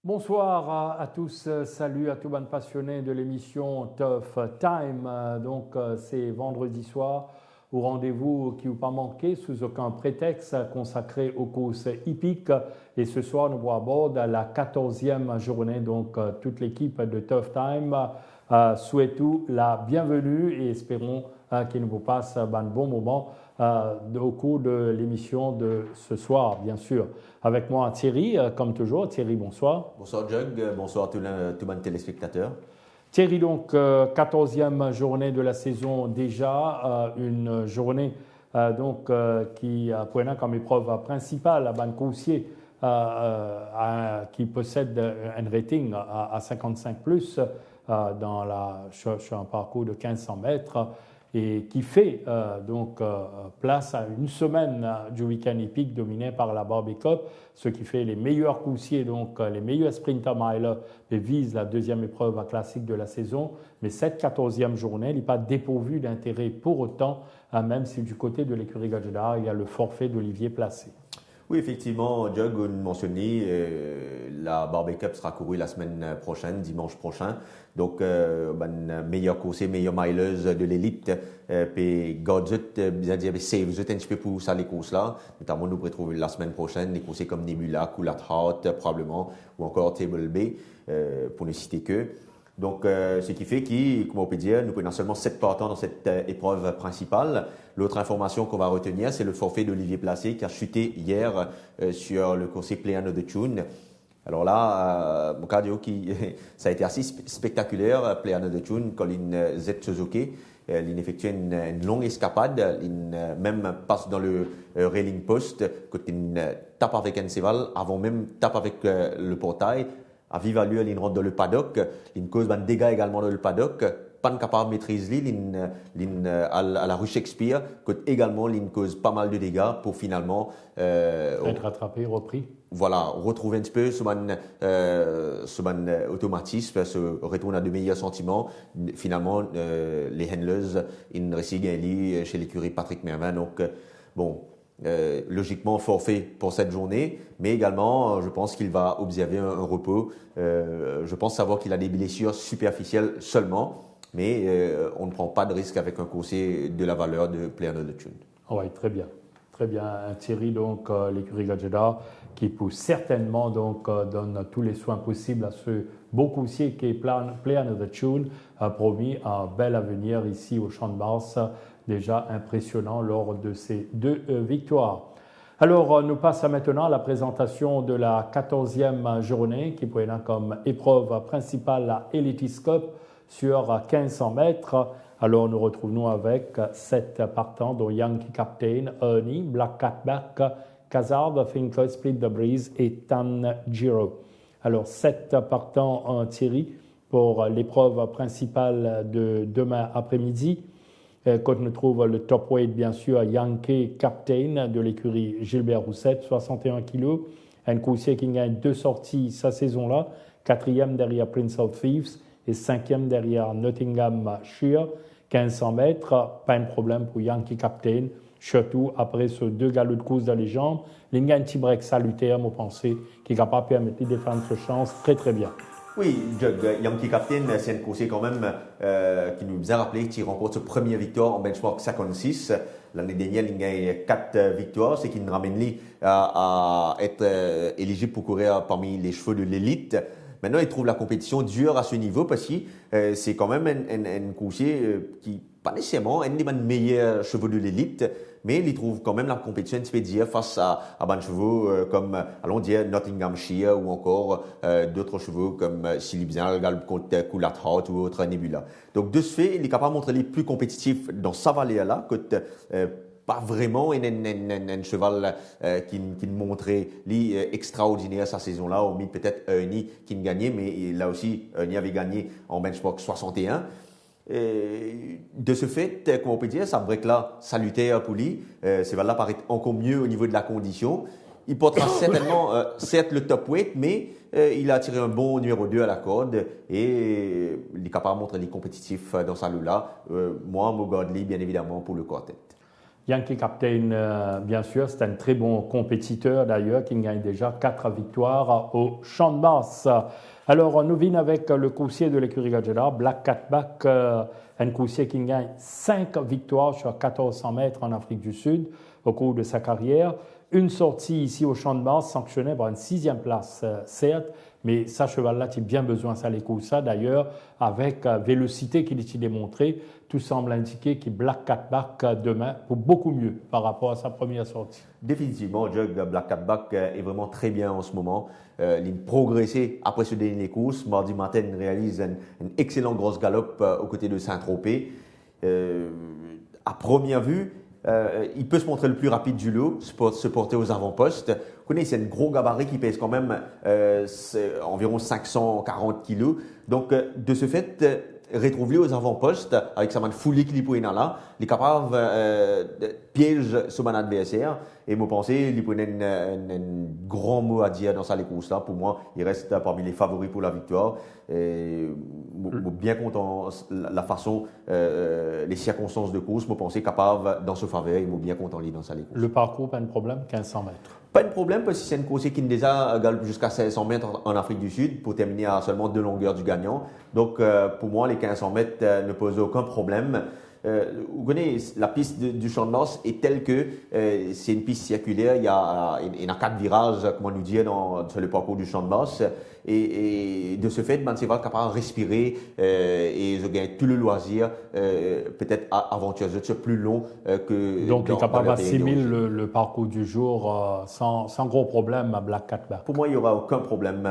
Bonsoir à tous, salut à tous les passionnés de l'émission Tough Time. C'est vendredi soir au rendez-vous qui ne vous pas manquer sous aucun prétexte consacré aux courses hippiques. Et ce soir, nous abordons la 14e journée. Toute l'équipe de Tough Time souhaite la bienvenue et espérons qu'il nous passe un bon moment au cours de l'émission de ce soir, bien sûr. Avec moi, Thierry, comme toujours. Thierry, bonsoir. Bonsoir, Jug. Bonsoir à tous les téléspectateurs. Thierry, 14e journée de la saison déjà, une journée qui prend comme épreuve principale à Bancoursier qui possède un rating à 55+, sur un parcours de 1500 mètres et qui fait place à une semaine du week-end hippique dominé par la Barbie Cup, ce qui fait les meilleurs coursiers, les meilleurs sprinter milers visent la deuxième épreuve classique de la saison. Mais cette 14e journée n'est pas dépourvue d'intérêt pour autant, même si du côté de l'écurie Gadjedar, il y a le forfait d'Olivier Placé. Oui, effectivement, Jug, vous mentionnez, la Barbie Cup sera courue la semaine prochaine, dimanche prochain. Donc, meilleur coursier, meilleur mileuse de l'élite. Puis, Gadget, bien dire, save un petit peu pour ça, les courses-là. Notamment, nous pourrons trouver la semaine prochaine des coursiers comme Nebula, Coolat Heart, probablement, ou encore Table Bay, pour ne citer que. Donc, ce qui fait comme on peut dire, nous prenons seulement 7 partants dans cette épreuve principale. L'autre information qu'on va retenir, c'est le forfait d'Olivier Placé qui a chuté hier sur le coursier Play Another Tune. Alors là, mon cardio ça a été assez spectaculaire. Play Another Tune, Colin Z Suzuki, il effectue une longue escapade, il même passe dans le railing post, quand il tape avec un cheval, avant même tape avec le portail. À vive allure, il rentre dans le paddock, il cause un dégât également dans le paddock, pas capable de maîtriser à la rue Shakespeare, également il cause pas mal de dégâts pour finalement être rattrapé, repris. Voilà, retrouver un petit peu ce automatisme, se retourner à de meilleurs sentiments. Finalement, les handlers, ils réussissent à gagner chez l'écurie Patrick Mervin. Donc, logiquement forfait pour cette journée, mais également je pense qu'il va observer un repos. Je pense savoir qu'il a des blessures superficielles seulement, mais on ne prend pas de risque avec un coursier de la valeur de Play Another Tune. Oui, très bien. Très bien, Thierry, l'écurie Gadjedar qui peut certainement donne tous les soins possibles à ce beau coursier qui est Play Another Tune, a promis un bel avenir ici au Champ de Mars, déjà impressionnant lors de ces 2 victoires. Alors, nous passons maintenant à la présentation de la 14e journée qui prend comme épreuve principale la Elitis Cup sur 1500 mètres. Alors, nous retrouvons avec 7 partants, dont Yankee Captain, Ernie, Black Catback, Kazard, Finkel, Split the Breeze et Tanjiro. Alors, 7 partants, Thierry, pour l'épreuve principale de demain après-midi. Quand on trouve le top weight, bien sûr, Yankee Captain de l'écurie Gilbert Roussette, 61 kg. Un coursier qui gagne 2 sorties sa saison-là, 4e derrière Prince of Thieves et 5e derrière Nottingham Shear. 1500 mètres, pas de problème pour Yankee Captain, surtout après ces 2 galops de course dans les jambes. Il y a un petit break salutaire, moi, pensez, qui est capable de permettre de défendre sa chance très, très bien. Oui, Yankee Captain, c'est un coursier quand même qui nous a rappelé qu'il remporte sa première victoire en benchmark 56. L'année dernière, il a 4 victoires, c'est qu'il nous ramène à être éligible pour courir parmi les chevaux de l'élite. Maintenant, il trouve la compétition dure à ce niveau parce que c'est quand même un coursier qui, pas nécessairement, un des meilleurs chevaux de l'élite, mais il trouve quand même la compétition un petit peu dure face à des chevaux comme, allons dire, Nottinghamshire ou encore d'autres chevaux comme Silibzal, Galb contre Coolat Heart ou autre Nebula. Donc, de ce fait, il est capable de montrer les plus compétitifs dans sa vallée-là, pas vraiment un cheval qui montrait extraordinaire sa saison-là, hormis peut-être Ernie qui ne gagnait, mais là aussi, Ernie avait gagné en benchmark 61. Et de ce fait, comme on peut dire, ça break-là salutaire pour lui. Ce cheval-là paraît encore mieux au niveau de la condition. Il portera certainement, certes, le top weight, mais il a tiré un bon numéro 2 à la corde et il est capable de montrer les compétitifs dans sa là. Moi, Mogadli, bien évidemment, pour le quartet. Yankee Captain, bien sûr, c'est un très bon compétiteur d'ailleurs qui gagne déjà 4 victoires au Champ de Mars. Alors, nous venons avec le coursier de l'écurie Gajeda, Black Catback, un coursier qui gagne 5 victoires sur 1400 mètres en Afrique du Sud au cours de sa carrière. Une sortie ici au Champ de Mars sanctionnée par une 6e place, certes, mais ça, cheval-là, tu as bien besoin de ça, les courses. Ça, d'ailleurs, avec vélocité qu'il a démontré, tout semble indiquer qu'il Black Catback demain pour beaucoup mieux par rapport à sa première sortie. Définitivement, Jug, Black Catback est vraiment très bien en ce moment. Il a progressé après ce dernier course. Mardi matin, il réalise une excellente grosse galope aux côtés de Saint-Tropez. À première vue, il peut se montrer le plus rapide du lot, se porter aux avant-postes. Vous connaissez, c'est un gros gabarit qui pèse quand même environ 540 kilos. Donc, de ce fait, retrouver aux avant-postes avec sa main foulée qu'il est là, il est capable de piéger son adversaire. Et moi, je pense qu'il a un grand mot à dire dans sa course là. Pour moi, il reste parmi les favoris pour la victoire. Et bien content la façon, les circonstances de course, je pense capable dans ce faveur. Il est bien content dans sa course. Le parcours, pas de problème, 1500 mètres. Pas de problème parce que c'est une course qui déjà galope jusqu'à 500 mètres en Afrique du Sud pour terminer à seulement 2 longueurs du gagnant. Donc, pour moi, les 1500 mètres ne posent aucun problème. Vous connaissez, la piste du Champ de Mars est telle que c'est une piste circulaire. Il y a 4 virages, comme on nous dit, sur le parcours du Champ de Mars. Et de ce fait, c'est va capable de respirer et je gagne tout le loisir, peut-être aventureuse, c'est plus long que. Donc, il est capable d'assimiler le parcours du jour sans gros problème à Black Catback. Pour moi, il n'y aura aucun problème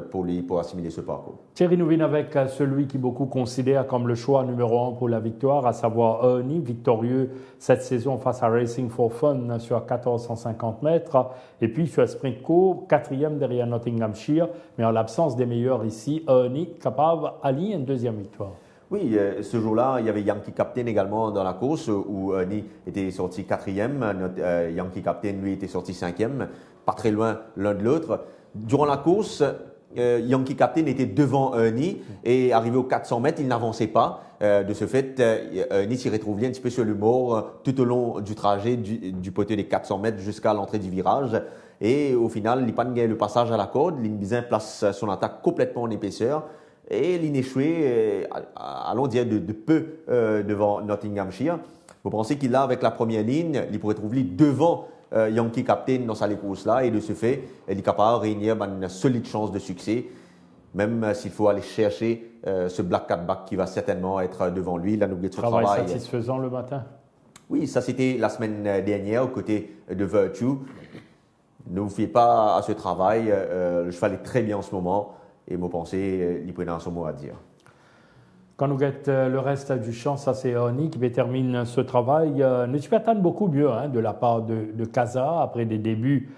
pour lui pour assimiler ce parcours. Thierry, nous venons avec celui qui beaucoup considère comme le choix numéro 1 pour la victoire, à savoir Ernie, victorieux cette saison face à Racing for Fun sur 1450 mètres. Et puis sur sprint court, 4e derrière Nottinghamshire. Mais en l'absence des meilleurs ici, Ernie capable d'allier une 2e victoire. Oui, ce jour-là, il y avait Yankee Captain également dans la course où Ernie était sorti 4e. Notre Yankee Captain, lui, était sorti 5e. Pas très loin l'un de l'autre. Durant la course, Yankee Captain était devant Ernie et arrivé aux 400 mètres, il n'avançait pas. De ce fait, Ernie s'y retrouvait un petit peu sur le bord tout au long du trajet du poteau des 400 mètres jusqu'à l'entrée du virage. Et au final, il n'a pas gagné le passage à la corde. L'Inbizin place son attaque complètement en épaisseur. Et il échoué, allons dire, de peu devant Nottinghamshire. Vous pensez qu'il a, avec la première ligne, il pourrait trouver devant Yankee Captain dans sa course-là. Et de ce fait, il est capable de réunir une solide chance de succès. Même s'il faut aller chercher ce Black Catback qui va certainement être devant lui. Il a oublié de son travail satisfaisant le matin. Oui, ça c'était la semaine dernière aux côtés de Virtue. Ne vous fiez pas à ce travail. Le cheval est très bien en ce moment. Et moi, pensez, il pourrait avoir son mot à dire. Quand nous guettons le reste du champ, ça c'est Ernie qui termine ce travail. Nous tu peux attendre beaucoup mieux de la part de Casa après des débuts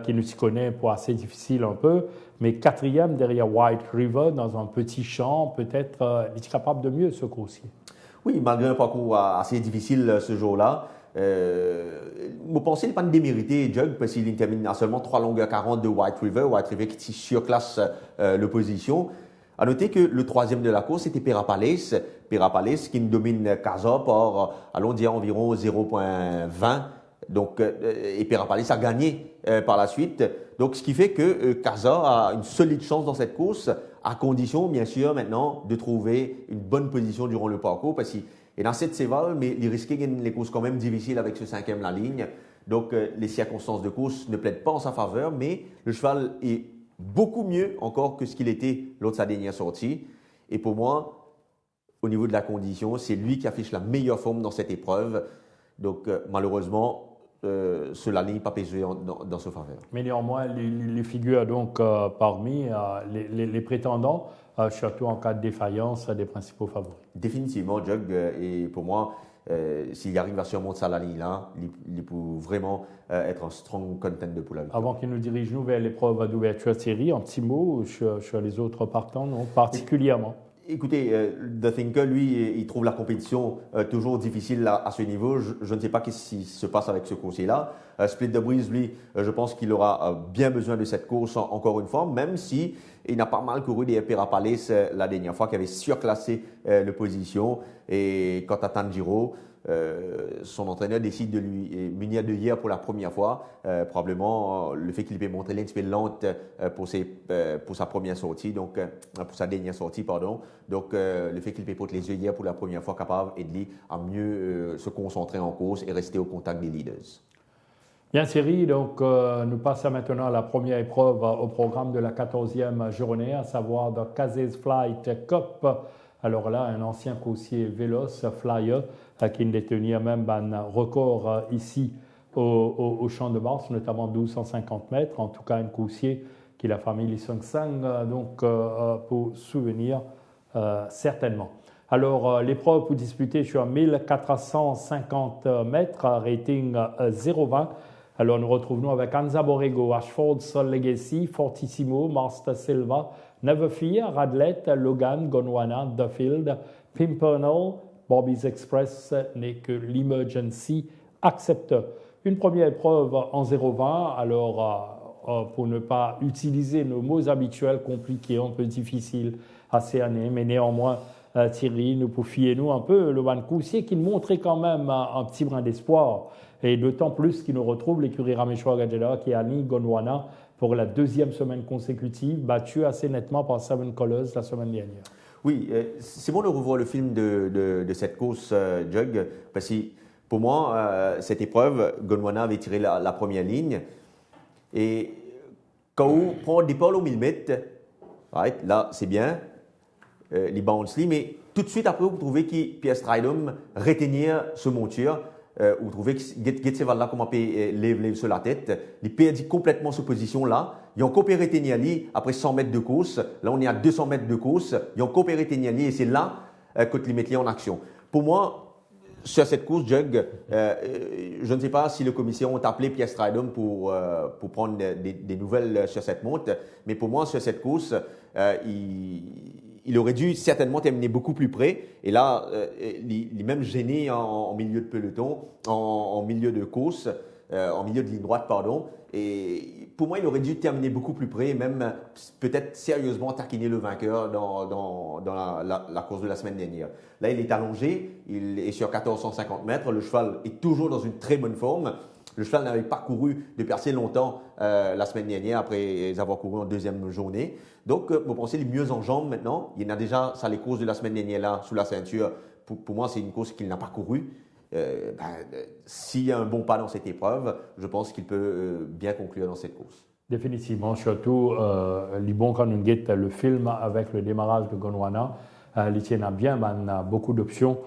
qui nous y connaît pour assez difficile un peu. Mais 4e derrière White River dans un petit champ, peut-être il est capable de mieux ce coursier. Oui, malgré un parcours assez difficile ce jour-là. Je pense qu'il n'est pas démérité, Jug, parce qu'il termine à seulement 3 longueurs 40 de White River. White River qui surclasse l'opposition. À noter que le 3e de la course, c'était Perapales. Perapales qui domine Casa par, allons dire, environ 0,20. Donc, et Perapales a gagné par la suite. Donc, ce qui fait que Casa a une solide chance dans cette course, à condition, bien sûr, maintenant, de trouver une bonne position durant le parcours, parce qu'il est dans cette séval, mais il risquait les courses quand même difficiles avec ce 5e la ligne. Donc, les circonstances de course ne plaident pas en sa faveur, mais le cheval est beaucoup mieux encore que ce qu'il était lors de sa dernière sortie. Et pour moi, au niveau de la condition, c'est lui qui affiche la meilleure forme dans cette épreuve. Donc, malheureusement, cela n'est pas pesé dans ce faveur. Mais néanmoins, les figures donc parmi les prétendants, surtout en cas de défaillance, des principaux favoris. Définitivement, Jug. Et pour moi, s'il arrive à surmonter ça la ligne-là, il peut vraiment être un strong contender pour la victoire. Avant qu'il nous dirige nous vers l'épreuve d'ouverture Thierry, un petit mot sur les autres partants, non, particulièrement. Écoutez, The Thinker, lui, il trouve la compétition toujours difficile à ce niveau. Je ne sais pas ce qui se passe avec ce coursier-là. Split the Breeze, lui, je pense qu'il aura bien besoin de cette course encore une fois, même si il n'a pas mal couru des Perapales la dernière fois, qui avait surclassé l'opposition. Et quant à Tanjiro, son entraîneur décide de lui munir de hier pour la première fois. Probablement le fait qu'il ait montré un petit peu lente pour sa première sortie, donc pour sa dernière sortie, pardon. Donc le fait qu'il ait porté les yeux hier pour la première fois, capable d'aider à mieux se concentrer en course et rester au contact des leaders. Bien Thierry, donc nous passons maintenant à la première épreuve au programme de la 14e journée, à savoir The Cazes Flight Cup. Alors là, un ancien coursier véloce, Flyer, qui détenait même un record ici au Champ de Mars, notamment 1250 mètres. En tout cas, un coursier qui la famille Li Sung-sang, donc pour souvenir certainement. Alors, l'épreuve pour disputer sur 1450 mètres, rating 0,20. Alors, nous retrouvons avec Anza Borrego, Ashford, Sol Legacy, Fortissimo, Master Silva, Neverfear, Radlett, Logan, Gondwana, Duffield, Pimpernel, Bobby's Express n'est que l'Emergency Acceptor. Une première épreuve en 0,20. Alors, pour ne pas utiliser nos mots habituels compliqués, un peu difficiles à cerner, mais néanmoins, Thierry, nous poufiez-nous un peu le Van Coursier qui montrait quand même un petit brin d'espoir. Et d'autant plus qu'il nous retrouve l'écurie Rameshwar Gajeda qui a mis Gondwana pour la deuxième semaine consécutive, battu assez nettement par Seven Colors la semaine dernière. Oui, c'est bon de revoir le film de cette course, Jug, parce que pour moi, cette épreuve, Gondwana avait tiré la première ligne. Et quand on prend des départ au 1000 mètres, right, là, c'est bien, les bounce, mais tout de suite après, vous trouvez que Pierre Stridham retenir ce monture. Vous trouvez que Getseval-là, comment lève sur la tête, il perdit complètement cette position-là. Ils ont coopéré Teniali après 100 mètres de course. Là, on est à 200 mètres de course. Ils ont coopéré Teniali et c'est là que tu les mets en action. Pour moi, sur cette course, Jug, je ne sais pas si le commissaire ont appelé Pierre Stridham pour prendre des nouvelles sur cette monte, mais pour moi, sur cette course, il aurait dû certainement terminer beaucoup plus près. Et là, il est même gêné en milieu de peloton, en milieu de course, en milieu de ligne droite, pardon. Et pour moi, il aurait dû terminer beaucoup plus près, même peut-être sérieusement taquiner le vainqueur dans la course de la semaine dernière. Là, il est allongé, il est sur 1450 mètres. Le cheval est toujours dans une très bonne forme. Le cheval n'avait pas couru depuis assez longtemps la semaine dernière après avoir couru en deuxième journée. Donc, vous pensez, il est mieux en jambes maintenant. Il a déjà ça les courses de la semaine dernière là sous la ceinture. Pour moi, c'est une course qu'il n'a pas courue. S'il y a un bon pas dans cette épreuve, je pense qu'il peut bien conclure dans cette course. Définitivement, surtout, Libon, quand on guette le film avec le démarrage de Gondwana, il tient bien, on a beaucoup d'options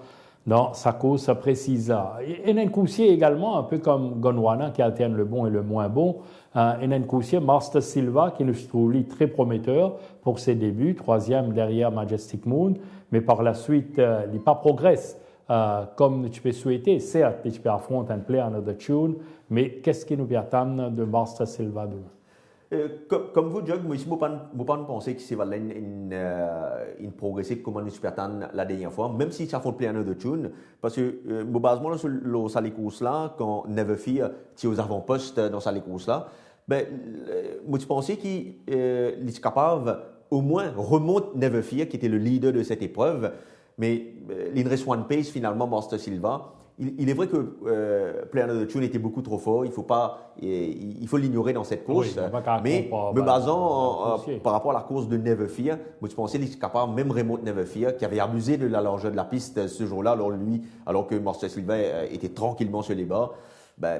dans sa course précise. Et un coursier également, un peu comme Gondwana, qui alterne le bon et le moins bon. Un coursier, Master Silva, qui nous trouve lui, très prometteur pour ses débuts, troisième derrière Majestic Moon, mais par la suite, il n'a pas progressé. Comme tu peux souhaiter, certes, tu peux affronter un player another tune, mais qu'est-ce qui nous attend de Master Silva demain? Comme vous, Jug, moi, je ne pas penser que c'est une progression comme nous attendre la dernière fois, même si ça fait player another tune, parce que, basement, sur les courses là, quand Neverfear, tu es aux avant-postes dans ces courses là, ben, moi, je pensais qu'il est capable, au moins, remonte Neverfear, qui était le leader de cette épreuve. Mais l'Inres One Pace, finalement, Master Silva, il est vrai que Player of the Tune était beaucoup trop fort. Il faut l'ignorer dans cette course. Oui, mais me basant par rapport à la course de Neverfear, moi, je pensais qu'il était capable, même Raymond Neverfear, qui avait abusé de la largeur de la piste ce jour-là, alors que Master Silva était tranquillement sur les bords,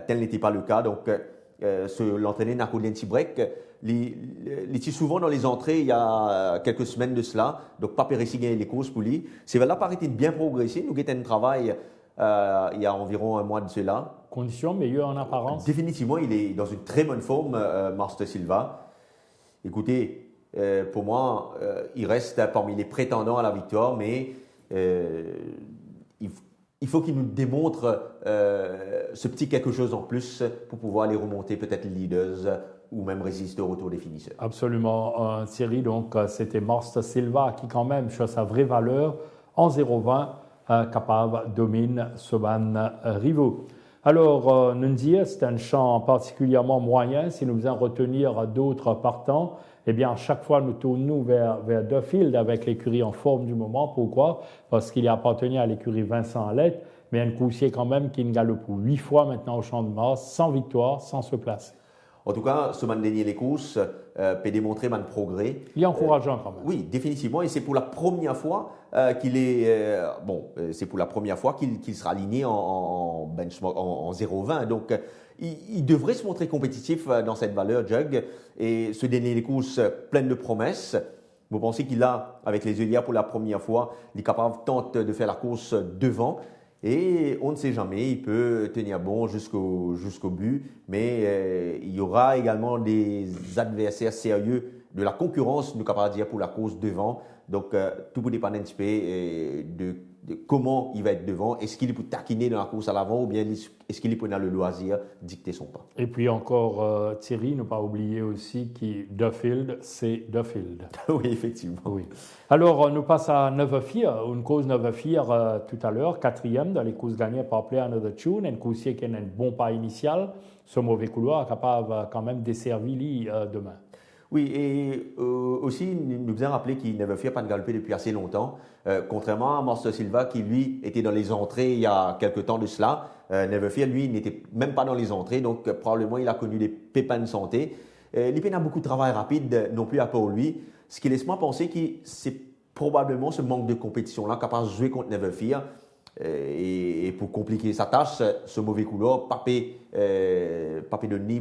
tel n'était pas le cas. Donc, l'entraîneur Nakoudien Tibrek, il était souvent dans les entrées il y a quelques semaines de cela, donc pas périssi gagner les courses pour lui. C'est là par été de bien progresser. Nous avons un travail il y a environ un mois de cela. Conditions meilleures en apparence. Définitivement, il est dans une très bonne forme, Master Silva. Écoutez, pour moi, il reste parmi les prétendants à la victoire, mais il faut qu'il nous démontre ce petit quelque chose en plus pour pouvoir aller remonter peut-être les leaders ou même résister au retour des finisseurs. Absolument, Thierry. Donc, c'était Marsta Silva qui, quand même, sur sa vraie valeur, en 0,20, capable, domine Soban Rivaux. Alors, Nunzi, c'est un champ particulièrement moyen. Si nous faisons retenir d'autres partants, eh bien, à chaque fois, nous tournons vers Duffield avec l'écurie en forme du moment. Pourquoi? Parce qu'il appartenait à l'écurie Vincent Alette, mais un coursier quand même qui ne galope 8 fois maintenant au Champ de Mars, sans victoire, sans se placer. En tout cas, ce dernier les courses peut démontrer un progrès. Il est encourageant quand même. Oui, définitivement. Et c'est pour la première fois qu'il est c'est pour la première fois qu'il sera aligné en benchmark en 0,20. Donc, il devrait se montrer compétitif dans cette valeur, Jug. Et ce dernier les courses plein de promesses. Vous pensez qu'il a, avec les œillères pour la première fois, il est capable tente de faire la course devant. Et on ne sait jamais, il peut tenir bon jusqu'au but, mais il y aura également des adversaires sérieux de la concurrence, nous capable de dire, pour la course devant. Donc, tout peut dépendre un petit peu de comment il va être devant. Est-ce qu'il peut taquiner dans la course à l'avant ou bien est-ce qu'il peut dans le loisir dicter son pas? Et puis encore, Thierry, ne pas oublier aussi que Duffield, c'est Duffield. Oui, effectivement. Oui. Alors, nous passons à Neverfear, une cause Neverfear tout à l'heure, 4e dans les courses gagnées par Play Another Tune, une course qui a un bon pas initial, ce mauvais couloir est capable quand même de desservir demain. Oui, et aussi, nous devons rappeler qu'il n'avait fait pas de galoper depuis assez longtemps, contrairement à Marcel Silva qui, lui, était dans les entrées il y a quelques temps de cela. Neverfear, lui, n'était même pas dans les entrées, donc probablement il a connu des pépins de santé. L'IP n'a beaucoup de travail rapide non plus à part lui, ce qui laisse moi penser que c'est probablement ce manque de compétition-là capable de jouer contre Neverfear. Et pour compliquer sa tâche, ce mauvais couloir, papé de nid,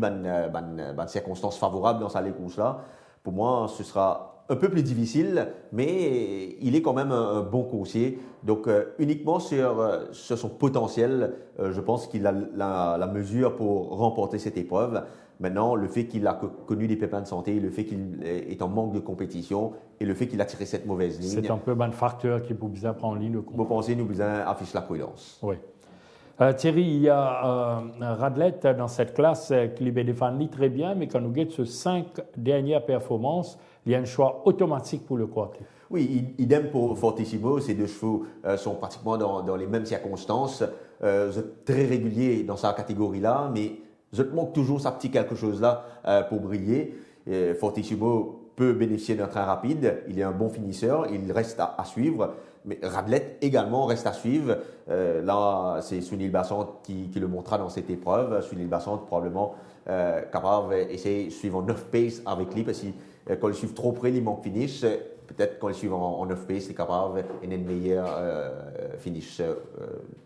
circonstances favorables dans sa course-là. Pour moi, ce sera un peu plus difficile, mais il est quand même un bon coursier. Donc, uniquement sur son potentiel, je pense qu'il a la mesure pour remporter cette épreuve. Maintenant, le fait qu'il a connu des pépins de santé, le fait qu'il est en manque de compétition et le fait qu'il a tiré cette mauvaise ligne. C'est un peu un facteur qui peut bien prendre en ligne de compte. Vous pensez, nous vous affiche la prudence. Oui. Thierry, il y a Radlett dans cette classe qui les défend très bien, mais quand nous guette ces 5 dernières performances, il y a un choix automatique pour le quartier. Oui, idem pour Fortissimo. Ces deux chevaux sont pratiquement dans les mêmes circonstances. Très réguliers dans sa catégorie-là, mais je manque toujours sa petit quelque chose là pour briller. Fortissimo peut bénéficier d'un train rapide. Il est un bon finisseur. Il reste à suivre. Mais Radlett également reste à suivre. Là, c'est Sunil Bassant qui le montrera dans cette épreuve. Sunil Bassant probablement capable d'essayer de suivre en 9 pace avec lui parce que quand il suit trop près, il manque finish. Peut-être quand il suit en 9 pace, il est capable d'une meilleure finish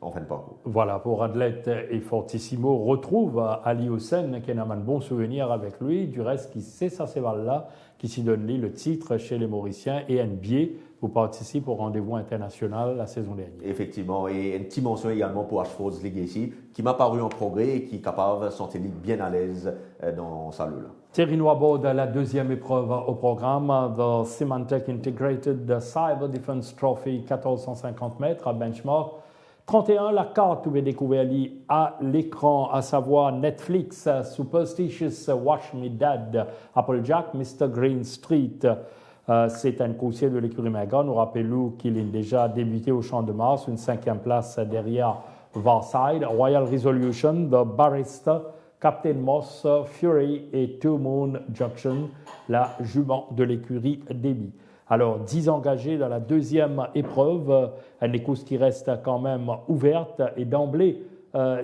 en fin de parcours. Voilà, pour Radlett et Fortissimo retrouve Ali Hossein qui a un bon souvenir avec lui. Du reste, qui sait ça, ces balles-là, qui s'y donne le titre chez les Mauriciens et un biais pour participer au rendez-vous international la saison dernière. Effectivement, et une petite mention également pour Ashford's Legacy, qui m'a paru en progrès et qui est capable de se sentir bien à l'aise dans sa loule. Thierry Noibaude, la deuxième épreuve au programme, The Symantec Integrated Cyber Defense Trophy, 1450 mètres à benchmark. 31, la carte pouvait découvrir à l'écran, à savoir Netflix, Superstitious Wash Me Dead, Applejack, Mr. Green Street. C'est un coursier de l'écurie Magra. Nous rappelons qu'il est déjà débuté au Champ de Mars, une 5e place derrière Varside, Royal Resolution, The Barrister, Captain Moss, Fury et Two Moon Junction, la jument de l'écurie Déby. Alors, 10 engagés dans la deuxième épreuve, une course qui reste quand même ouverte. Et d'emblée,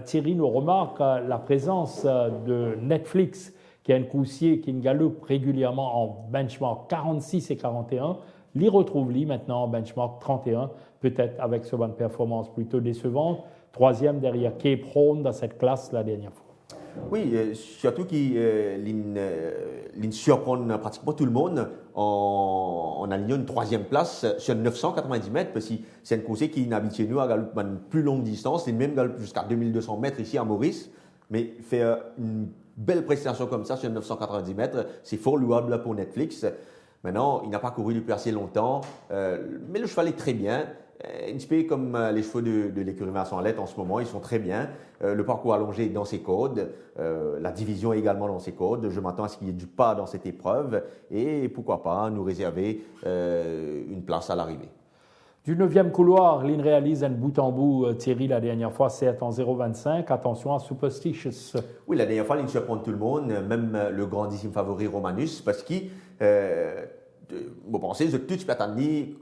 Thierry nous remarque la présence de Netflix, qui est un coursier qui galope régulièrement en benchmark 46 et 41. L'y retrouve maintenant en benchmark 31, peut-être avec ce bonne performance plutôt décevante. 3e derrière Cape Horn dans cette classe la dernière fois. Oui, surtout qu'il surprend pratiquement tout le monde en alignant une 3e place sur 990 mètres, parce que c'est un coursier qui est habitué nous à galoper une plus longue distance, il même galope jusqu'à 2200 mètres ici à Maurice, mais faire une belle prestation comme ça sur 990 mètres, c'est fort louable pour Netflix. Maintenant, il n'a pas couru depuis assez longtemps, mais le cheval est très bien. un petit peu comme les chevaux de l'écurie Vincent Lett en ce moment, ils sont très bien. Le parcours allongé est dans ses codes, la division est également dans ses codes. Je m'attends à ce qu'il y ait du pas dans cette épreuve et pourquoi pas nous réserver une place à l'arrivée. Du 9e couloir, Lynn réalise un bout en bout. Thierry, la dernière fois, c'est en 0,25. Attention à Superstitious. Oui, la dernière fois, Lynn surprend tout le monde, même le grandissime favori Romanus, parce qu'il, vous pensez, je tout attendais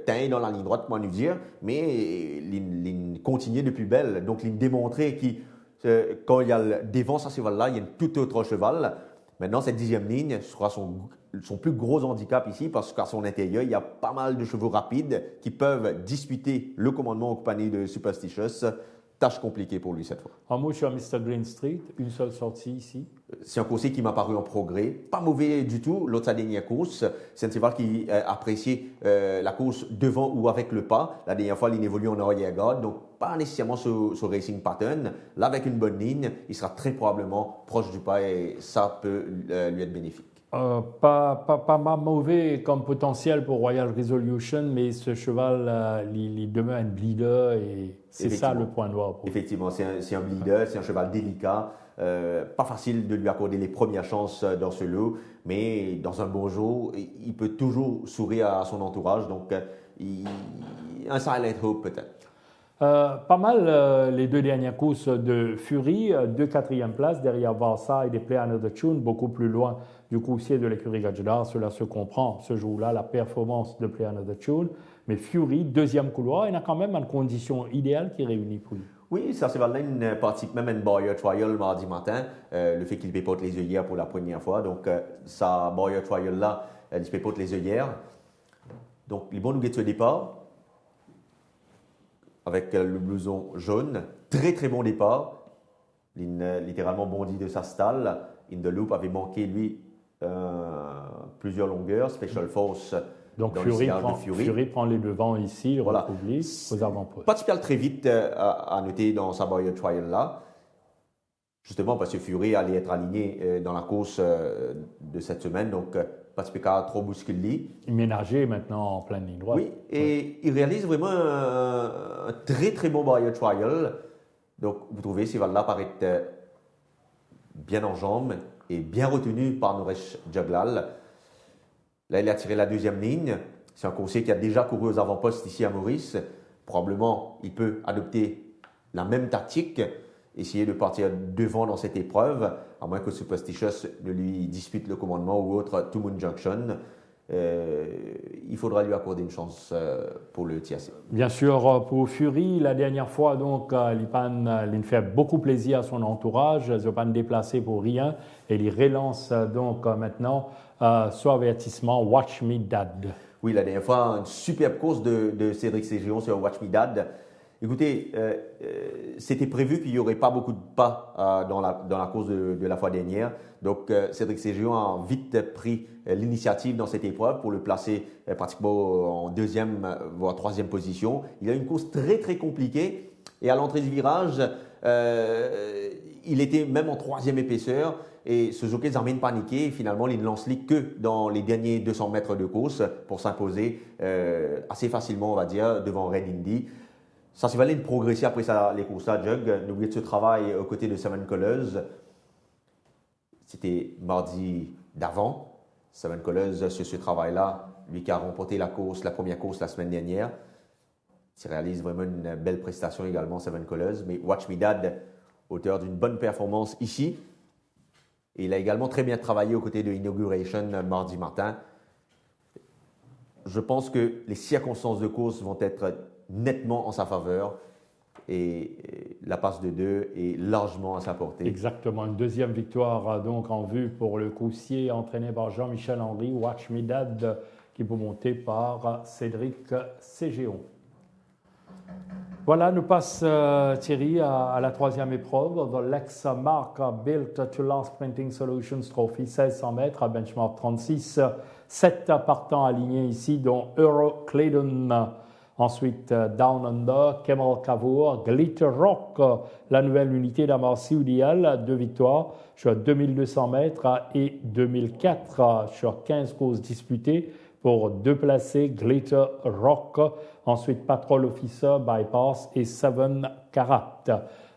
teint dans la ligne droite, moi nous dire, mais Lynn continue de plus belle. Donc, Lynn démontrait que quand il y a le devant ce cheval-là, il y a un tout autre cheval. Maintenant, cette 10e ligne sera son plus gros handicap ici parce qu'à son intérieur, il y a pas mal de chevaux rapides qui peuvent disputer le commandement en compagnie de Superstitious. Tâche compliquée pour lui cette fois. En mot sur Mr. Green Street, une seule sortie ici. C'est un coursier qui m'a paru en progrès. Pas mauvais du tout, l'autre sa dernière course. C'est un cheval qui appréciait la course devant ou avec le pas. La dernière fois, il évolue en arrière-garde, donc pas nécessairement sur Racing Pattern. Là, avec une bonne ligne, il sera très probablement proche du pas et ça peut lui être bénéfique. Pas mauvais comme potentiel pour Royal Resolution, mais ce cheval, il demeure un bleeder et c'est ça le point noir. Effectivement, c'est un bleeder, c'est un cheval délicat. Pas facile de lui accorder les premières chances dans ce lot, mais dans un bon jour, il peut toujours sourire à son entourage. Donc, un silent hope peut-être. Pas mal les deux dernières courses de Fury, 2 4e places derrière Varsa et des Play Another Tune, beaucoup plus loin du coursier de l'écurie Gajda. Cela se comprend ce jour-là, la performance de Play Another Tune. Mais Fury, 2e couloir, il a quand même une condition idéale qui réunit pour lui. Oui, ça c'est vraiment une partie, même une Barrier Trial mardi matin, le fait qu'il pépote les œillères pour la première fois. Donc, sa Barrier Trial-là, il pépote les œillères. Donc, il va nous guetter au départ avec le blouson jaune. Très, très bon départ. Il littéralement bondi de sa stalle. In the Loop avait manqué, lui, plusieurs longueurs. Special Force. Donc, Fury prend les devants ici, voilà. Aux avant-postes. Pas de spécial très vite à noter dans sa Barrier Trial là. Justement parce que Fury allait être aligné dans la course de cette semaine. Donc, pas de spécial trop bousculé. Il ménageait maintenant en pleine ligne droite. Oui, et il réalise vraiment un très très bon Barrier Trial. Donc, vous trouvez, ce cheval-là paraît bien en jambes et bien retenu par Noresh Jaglal. Là, il a tiré la 2e ligne. C'est un coursier qui a déjà couru aux avant-postes ici à Maurice. Probablement, il peut adopter la même tactique, essayer de partir devant dans cette épreuve, à moins que Superstitious ne lui dispute le commandement ou autre Two Moon Junction. Il faudra lui accorder une chance pour le TAC. Bien sûr, pour Fury, la dernière fois, donc, il fait beaucoup plaisir à son entourage. Il ne pas déplacé pour rien. Et il relance donc maintenant sur avertissement Watch Me Dad. Oui, la dernière fois, une superbe course de Cédric Ségion sur Watch Me Dad. Écoutez, c'était prévu qu'il n'y aurait pas beaucoup de pas dans la course de la fois dernière. Donc, Cédric Ségion a vite pris l'initiative dans cette épreuve pour le placer pratiquement en 2e, voire 3e position. Il a une course très, très compliquée. Et à l'entrée du virage, il était même en 3e épaisseur. Et ce jockey Zarmine paniqué. Et finalement, il ne lance que dans les derniers 200 mètres de course pour s'imposer assez facilement, on va dire, devant Red Indy. Ça s'est valé de progresser après les courses-là, Jug. N'oubliez de ce travail aux côtés de Seven Colors. C'était mardi d'avant. Seven Colors, sur ce travail-là, lui qui a remporté la première course la semaine dernière. Il réalise vraiment une belle prestation également, Seven Colors. Mais Watch Me Dad, auteur d'une bonne performance ici. Et il a également très bien travaillé aux côtés de Inauguration mardi matin. Je pense que les circonstances de course vont être nettement en sa faveur et la passe de 2 est largement à sa portée. Exactement, une 2e victoire donc en vue pour le coursier entraîné par Jean-Michel Henry, Watch Me Dad, qui peut monter par Cédric Ségion. Voilà, nous passe Thierry à la 3e épreuve, The Lexmark Built to Last Printing Solutions Trophy, 1600 mètres à benchmark 36, 7 partants alignés ici, dont Euro Claydon. Ensuite, Down Under, Kemal Cavour, Glitter Rock, la nouvelle unité d'Amarcy Oudial, 2 victoires sur 2200 mètres et 2004 sur 15 courses disputées pour 2 placés, Glitter Rock, ensuite Patrol Officer, Bypass et 7 Carat.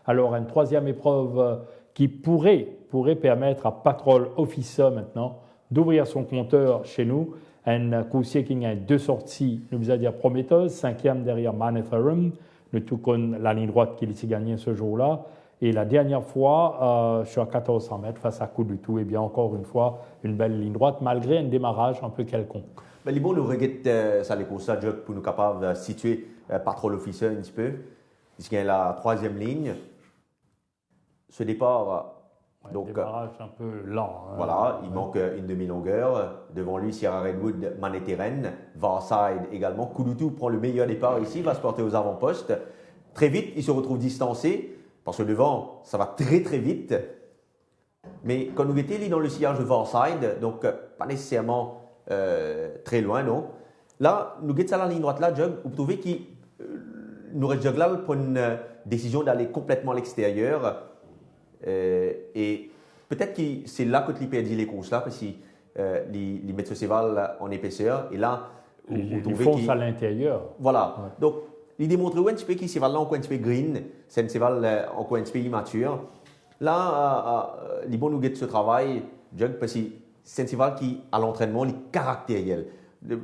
Alors, une troisième épreuve qui pourrait permettre à Patrol Officer maintenant d'ouvrir son compteur chez nous. Un coursier qui a 2 sorties, nous allons dire prometteuses, 5e derrière Manetherum, nous tout connaissons la ligne droite qu'il a gagné ce jour-là. Et la dernière fois, sur 1400 mètres, face à Coup du Tout, et bien encore une fois, une belle ligne droite, malgré un démarrage un peu quelconque. Mais bon, nous regrettons ça les courses pour nous capables de situer Patrol Officer un petit peu. Il y a la 3e ligne. Ce départ. Donc, démarrage un peu lent. Voilà, il manque une demi-longueur. Devant lui, Sierra Redwood, Maneteren, Varside également. Coup du Tout prend le meilleur départ ici, va se porter aux avant-postes. Très vite, il se retrouve distancé. Parce que devant, ça va très très vite. Mais quand nous étions dans le sillage de Varside, donc pas nécessairement très loin, non. Là, nous étions à la ligne droite là, Jug, vous trouvez qu'il nous reste Jug là pour une décision d'aller complètement à l'extérieur. Et peut-être que c'est là que tu perdu les courses là, parce qu'ils mettent ce cheval en épaisseur. Et là, vous trouvez qu'ils à l'intérieur. Voilà. Ouais. Donc, il démontre un petit peu qu'il cheval là encore un petit peu green, c'est un cheval encore un petit peu immature. Là, les bons nous guettent ce travail, Jug, parce que c'est un cheval qui, à l'entraînement, est caractériel. Je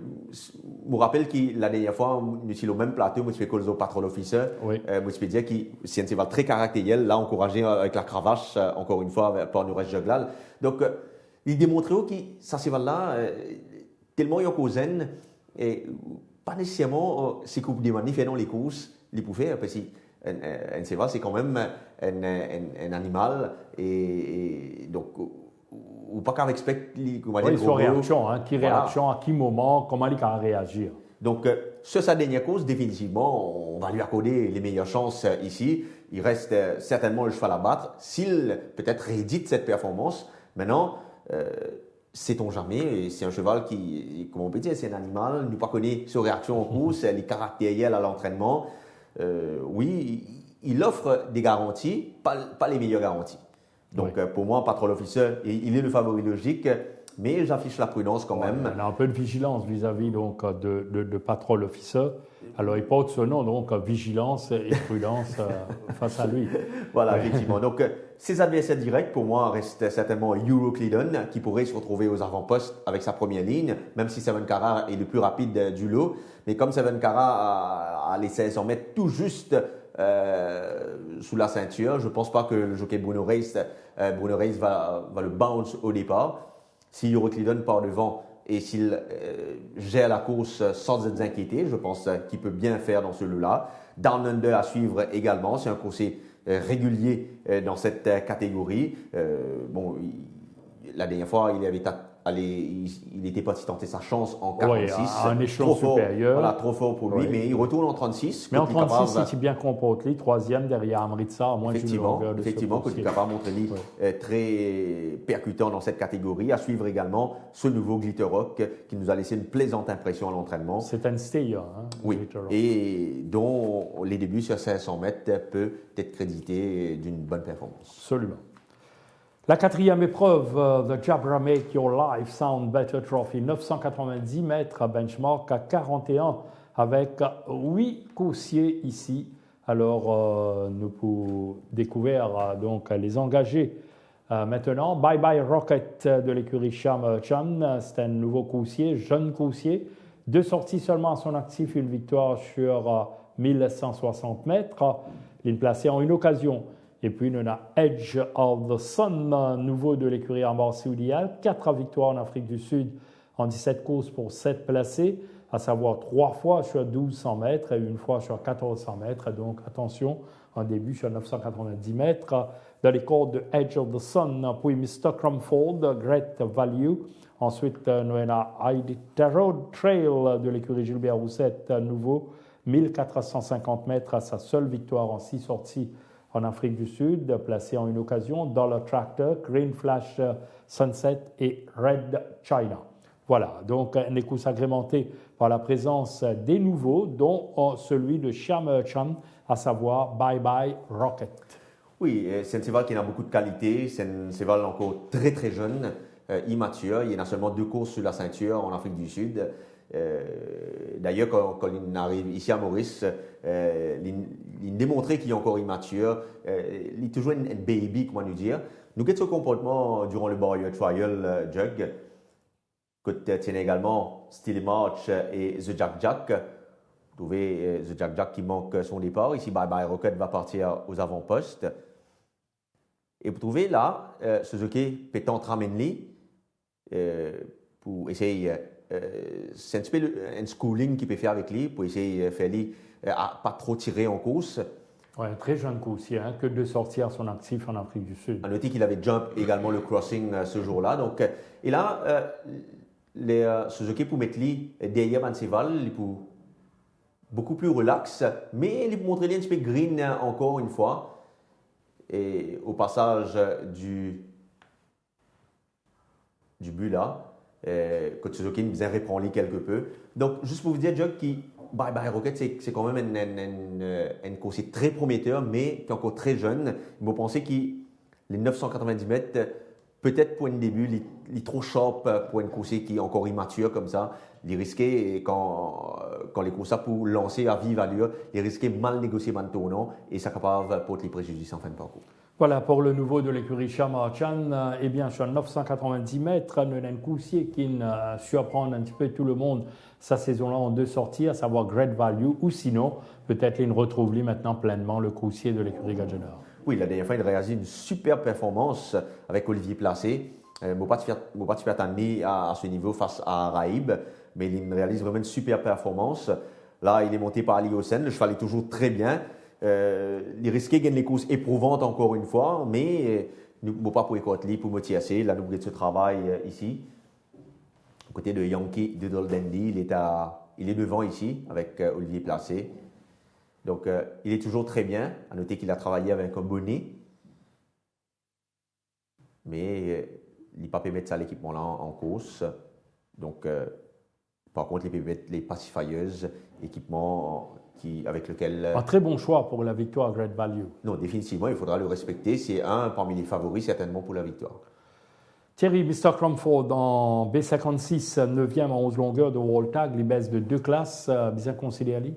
me rappelle que la dernière fois, nous sommes au même plateau, je fais Colzo Patrol Officer. Oui. Je peux dire que c'est un cheval très caractériel, là, encouragé avec la cravache, encore une fois, par nous reste Juglal. Donc, il démontre que ce cheval-là, tellement il y a cause et pas nécessairement ces coupes de manif dans les courses, les pouvait, parce qu'un cheval, c'est quand même un animal, et donc, ou pas qu'avec son réaction, qui réaction, à qui moment, comment il va réagir. Donc, sur sa dernière course, définitivement, on va lui accorder les meilleures chances ici. Il reste certainement le cheval à battre. S'il peut-être réédite cette performance, maintenant, sait-on jamais, c'est un cheval qui, comme on peut dire, c'est un animal, nous pas connaît ses réactions en course, les caractériels à l'entraînement. Oui, il offre des garanties, pas les meilleures garanties. Donc, oui. Pour moi, Patrol Officer, il est le favori logique, mais j'affiche la prudence quand même. On a un peu de vigilance vis-à-vis donc, de Patrol Officer. Alors, il porte ce nom, donc vigilance et prudence face à lui. Voilà, effectivement. Donc, ses adversaires directs, pour moi, restent certainement Euroclidon, qui pourrait se retrouver aux avant-postes avec sa première ligne, même si Seven Cara est le plus rapide du lot. Mais comme Seven Cara a les 1600 mètres tout juste sous la ceinture, je ne pense pas que le jockey Bruno Reis va le bounce au départ. Si Euroclidon part devant et s'il gère la course sans être inquiété, je pense qu'il peut bien faire dans ce lot-là. Down Under à suivre également, c'est un coursier régulier dans cette catégorie. La dernière fois, il n'était pas si tenté sa chance en 46. Oui, un échelon supérieur. Voilà, trop fort pour lui, mais il retourne en 36. Mais en 36, il est bien comporté, 3e derrière Amritsa, à moins d'une longueur de effectivement, que tu es capable de montrer très percutant dans cette catégorie. À suivre également ce nouveau Glitter Rock qui nous a laissé une plaisante impression à l'entraînement. C'est un stayer, oui, et dont les débuts sur 500 mètres peuvent être crédités d'une bonne performance. Absolument. La 4e épreuve, The Jabra Make Your Life Sound Better Trophy, 990 mètres à benchmark à 41 avec 8 coursiers ici. Alors, nous pouvons découvrir donc les engagés maintenant. Bye Bye Rocket de l'écurie Sham Chan, c'est un nouveau coursier, jeune coursier. 2 sorties seulement à son actif, une victoire sur 1160 mètres. Il est placé en une occasion. Et puis, nous avons Edge of the Sun, nouveau de l'écurie Ambar Soudial. 4 victoires en Afrique du Sud en 17 courses pour 7 placés, à savoir 3 fois sur 1200 mètres et 1 fois sur 1400 mètres. Donc, attention, en début sur 990 mètres. Dans les cordes de Edge of the Sun, puis Mr. Crumford, Great Value. Ensuite, nous avons Iditarod Trail de l'écurie Gilbert Roussette, nouveau, 1450 mètres à sa seule victoire en 6 sorties en Afrique du Sud, placé en une occasion, Dollar Tractor, Green Flash Sunset et Red China. Voilà, donc une course agrémentée par la présence des nouveaux, dont celui de Sham Chan, à savoir Bye Bye Rocket. Oui, c'est un cheval qui a beaucoup de qualité, c'est un cheval encore très très jeune, immature. Il y a seulement 2 courses sur la ceinture en Afrique du Sud. D'ailleurs, quand il arrive ici à Maurice, il démontrait qu'il est encore immature. Il est toujours un baby, comment nous dire. Nous avons ce comportement durant le Barrier Trial Jug. Que tient également Steely March et The Jack Jack. Vous trouvez The Jack Jack qui manque son départ. Ici, Bye Bye Rocket va partir aux avant-postes. Et vous trouvez là, Suzuki pétant Tramenli pour essayer, c'est un petit peu un schooling qu'il peut faire avec lui, pour essayer de faire lui pas trop tirer en course. Ouais, très jeune coursier, hein, que de sortir son actif en Afrique du Sud. À noter qu'il avait jump également le crossing ce jour-là. Donc, et là, les Suzuki pour mettre lui derrière Manseval, il pour beaucoup plus relax, mais il pour montrer lui un petit peu green encore une fois. Et au passage du but là, que Suzuki nous reprend lui quelque peu. Donc, juste pour vous dire, Jug, qui Bye Bye Rocket, c'est quand même un coursier très prometteur, mais qui est encore très jeune. Il faut penser que les 990 mètres, peut-être pour un début, il est trop sharp pour un coursier qui est encore immature comme ça. Il est risqué, et quand les coursiers pour lancer à vive allure, il est risqué mal négocier man tournant et ça capable porter les préjudices en fin de parcours. Voilà, pour le nouveau de l'écurie Shamarchan, eh bien, sur 990 mètres, nous avons un coursier qui surprend un petit peu tout le monde sa saison-là en 2 sorties, à savoir Great Value, ou sinon, peut-être il retrouve lui maintenant pleinement le coursier de l'écurie Gaggenau. Oui, la dernière fois, il a réalisé une super performance avec Olivier Placé. Je ne vais pas te faire tanner à ce niveau face à Raïb, mais il réalise vraiment une super performance. Là, il est monté par Ali Hossein, le cheval est toujours très bien. Il risquait de gagner les courses éprouvantes encore une fois, mais nous ne pouvons pas pour écouter pour motiver. Là, nous avons ce travail ici. Au côté de Yankee Doodle Dandy, il est devant ici avec Olivier Placé. Donc, il est toujours très bien. À noter qu'il a travaillé avec un bonnet. Mais il ne peut pas mettre ça l'équipement-là en course. Donc, par contre, il peut mettre les pacifieuses, équipement avec lequel... Un très bon choix pour la victoire Great Value. Non, définitivement, il faudra le respecter. C'est un parmi les favoris, certainement, pour la victoire. Thierry, Mr. Cromford en B56, 9e en 11 longueurs de World Tag, il baisse de 2 classes, bien considéré.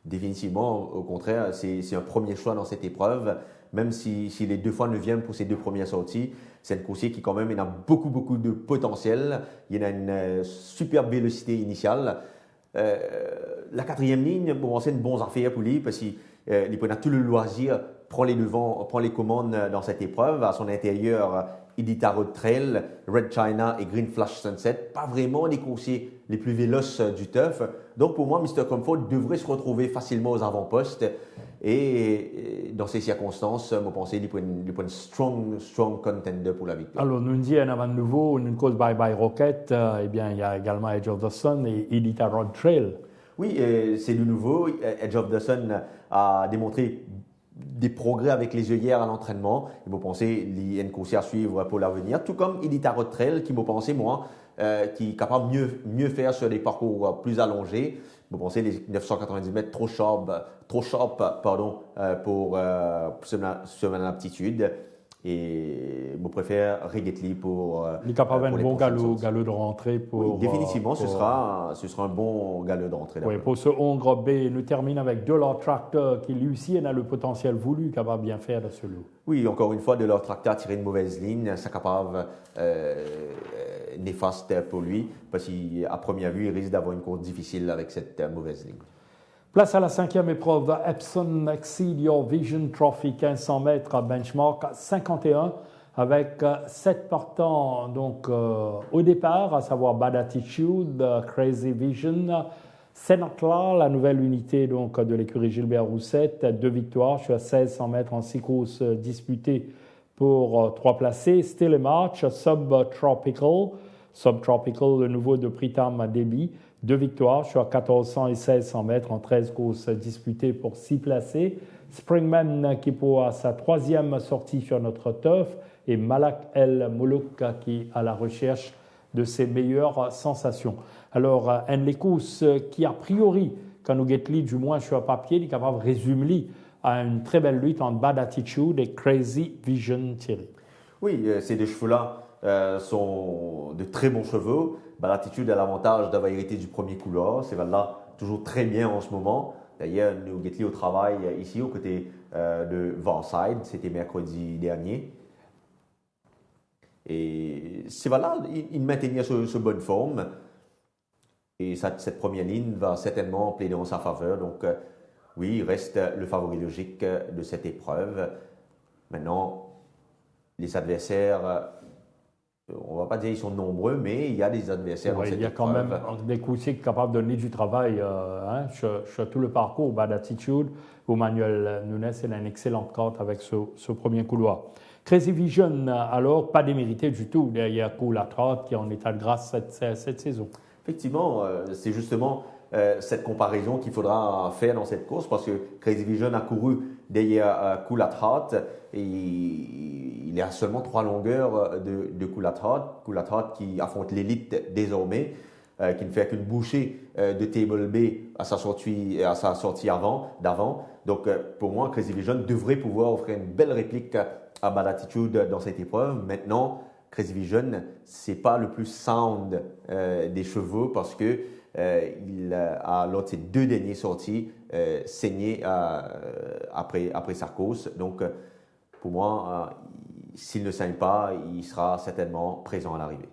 Définitivement, au contraire, c'est un premier choix dans cette épreuve. Même s'il est 2 fois 9e pour ses 2 premières sorties, c'est un coursier qui quand même il a beaucoup de potentiel. Il a une super vélocité initiale. La 4e ligne, bon, c'est une bonne affaire pour lui parce qu'il a tout le loisir, prend les devants, prend les commandes dans cette épreuve. À son intérieur, Idita Road Trail, Red China et Green Flash Sunset, pas vraiment les coursiers les plus véloces du turf. Donc pour moi, Mr. Comfort devrait se retrouver facilement aux avant-postes et dans ces circonstances, je pense qu'il est un strong contender pour la victoire. Alors, nous disons avant de nouveau, une cause Bye Bye Rocket, eh bien, il y a également Edge of the Sun et Idita Road Trail. Oui, c'est du nouveau. Edge of the Sun a démontré des progrès avec les œillères à l'entraînement. Il m'a pensé qu'il y a une course à suivre pour l'avenir, tout comme Idita Road Trail qui m'a pensé, moi, qui est capable de mieux faire sur des parcours plus allongés. Je pensais les 990 mètres trop sharp pour son aptitude. Et je préfère Regetli pour. Il est capable d'un bon galop de rentrée pour. Oui, définitivement, ce sera un bon galop de rentrée. Oui, pour ce Hongre B, nous termine avec Dollar Tractor qui lui aussi a le potentiel voulu, capable bien faire de ce lot. Oui, encore une fois, Dollar Tractor a tiré une mauvaise ligne, ça capable néfaste pour lui, parce qu'à première vue, il risque d'avoir une course difficile avec cette mauvaise ligne. Place à la 5e épreuve, Epson Exceed Your Vision Trophy, 1500 mètres, benchmark 51, avec 7 partants donc, au départ, à savoir Bad Attitude, Crazy Vision, Senatla, la nouvelle unité donc, de l'écurie Gilbert Roussette, 2 victoires, je suis à 1600 mètres en 6 courses disputées pour 3 placés, Still a March, Subtropical, le nouveau de Pritam Debi, 2 victoires, je suis à 1400 et 1600 mètres en 13 courses disputées pour 6 placés. Springman qui pour sa 3e sortie sur notre turf et Malak El Moulouk qui est à la recherche de ses meilleures sensations. Alors, un des courses qui a priori, quand nous get lead, du moins je suis à papier, il est capable de résumer à une très belle lutte entre Bad Attitude et Crazy Vision Thierry. Oui, ces 2 chevaux-là sont de très bons chevaux. Balatitude a l'avantage d'avoir hérité du premier couloir. C'est là toujours très bien en ce moment. D'ailleurs, nous guettons au travail ici, aux côtés de Varside. C'était mercredi dernier. Et c'est là, il maintenait ce bonne forme. Et cette première ligne va certainement plaider en sa faveur. Donc, oui, il reste le favori logique de cette épreuve. Maintenant, les adversaires, on ne va pas dire qu'ils sont nombreux, mais il y a des adversaires dans cette épreuve. Il y a quand même des coursiers capables de donner du travail sur tout le parcours. D'attitude, où Manuel Nunes a une excellente carte avec ce premier couloir. Crazy Vision, alors, pas démérité du tout derrière Cool Attract qui est en état de grâce cette saison. Effectivement, c'est justement cette comparaison qu'il faudra faire dans cette course parce que Crazy Vision a couru derrière Cool Attract et il est à seulement 3 longueurs de Cool Attract. Cool Attract qui affronte l'élite désormais, qui ne fait qu'une bouchée de Table B à sa sortie d'avant. Donc pour moi, Crazy Vision devrait pouvoir offrir une belle réplique à Bad Attitude dans cette épreuve. Maintenant, Crazy Vision, c'est pas le plus sound des chevaux parce que il a, lors de ses 2 dernières sorties, saigné après sa course. Donc, pour moi, s'il ne saigne pas, il sera certainement présent à l'arrivée.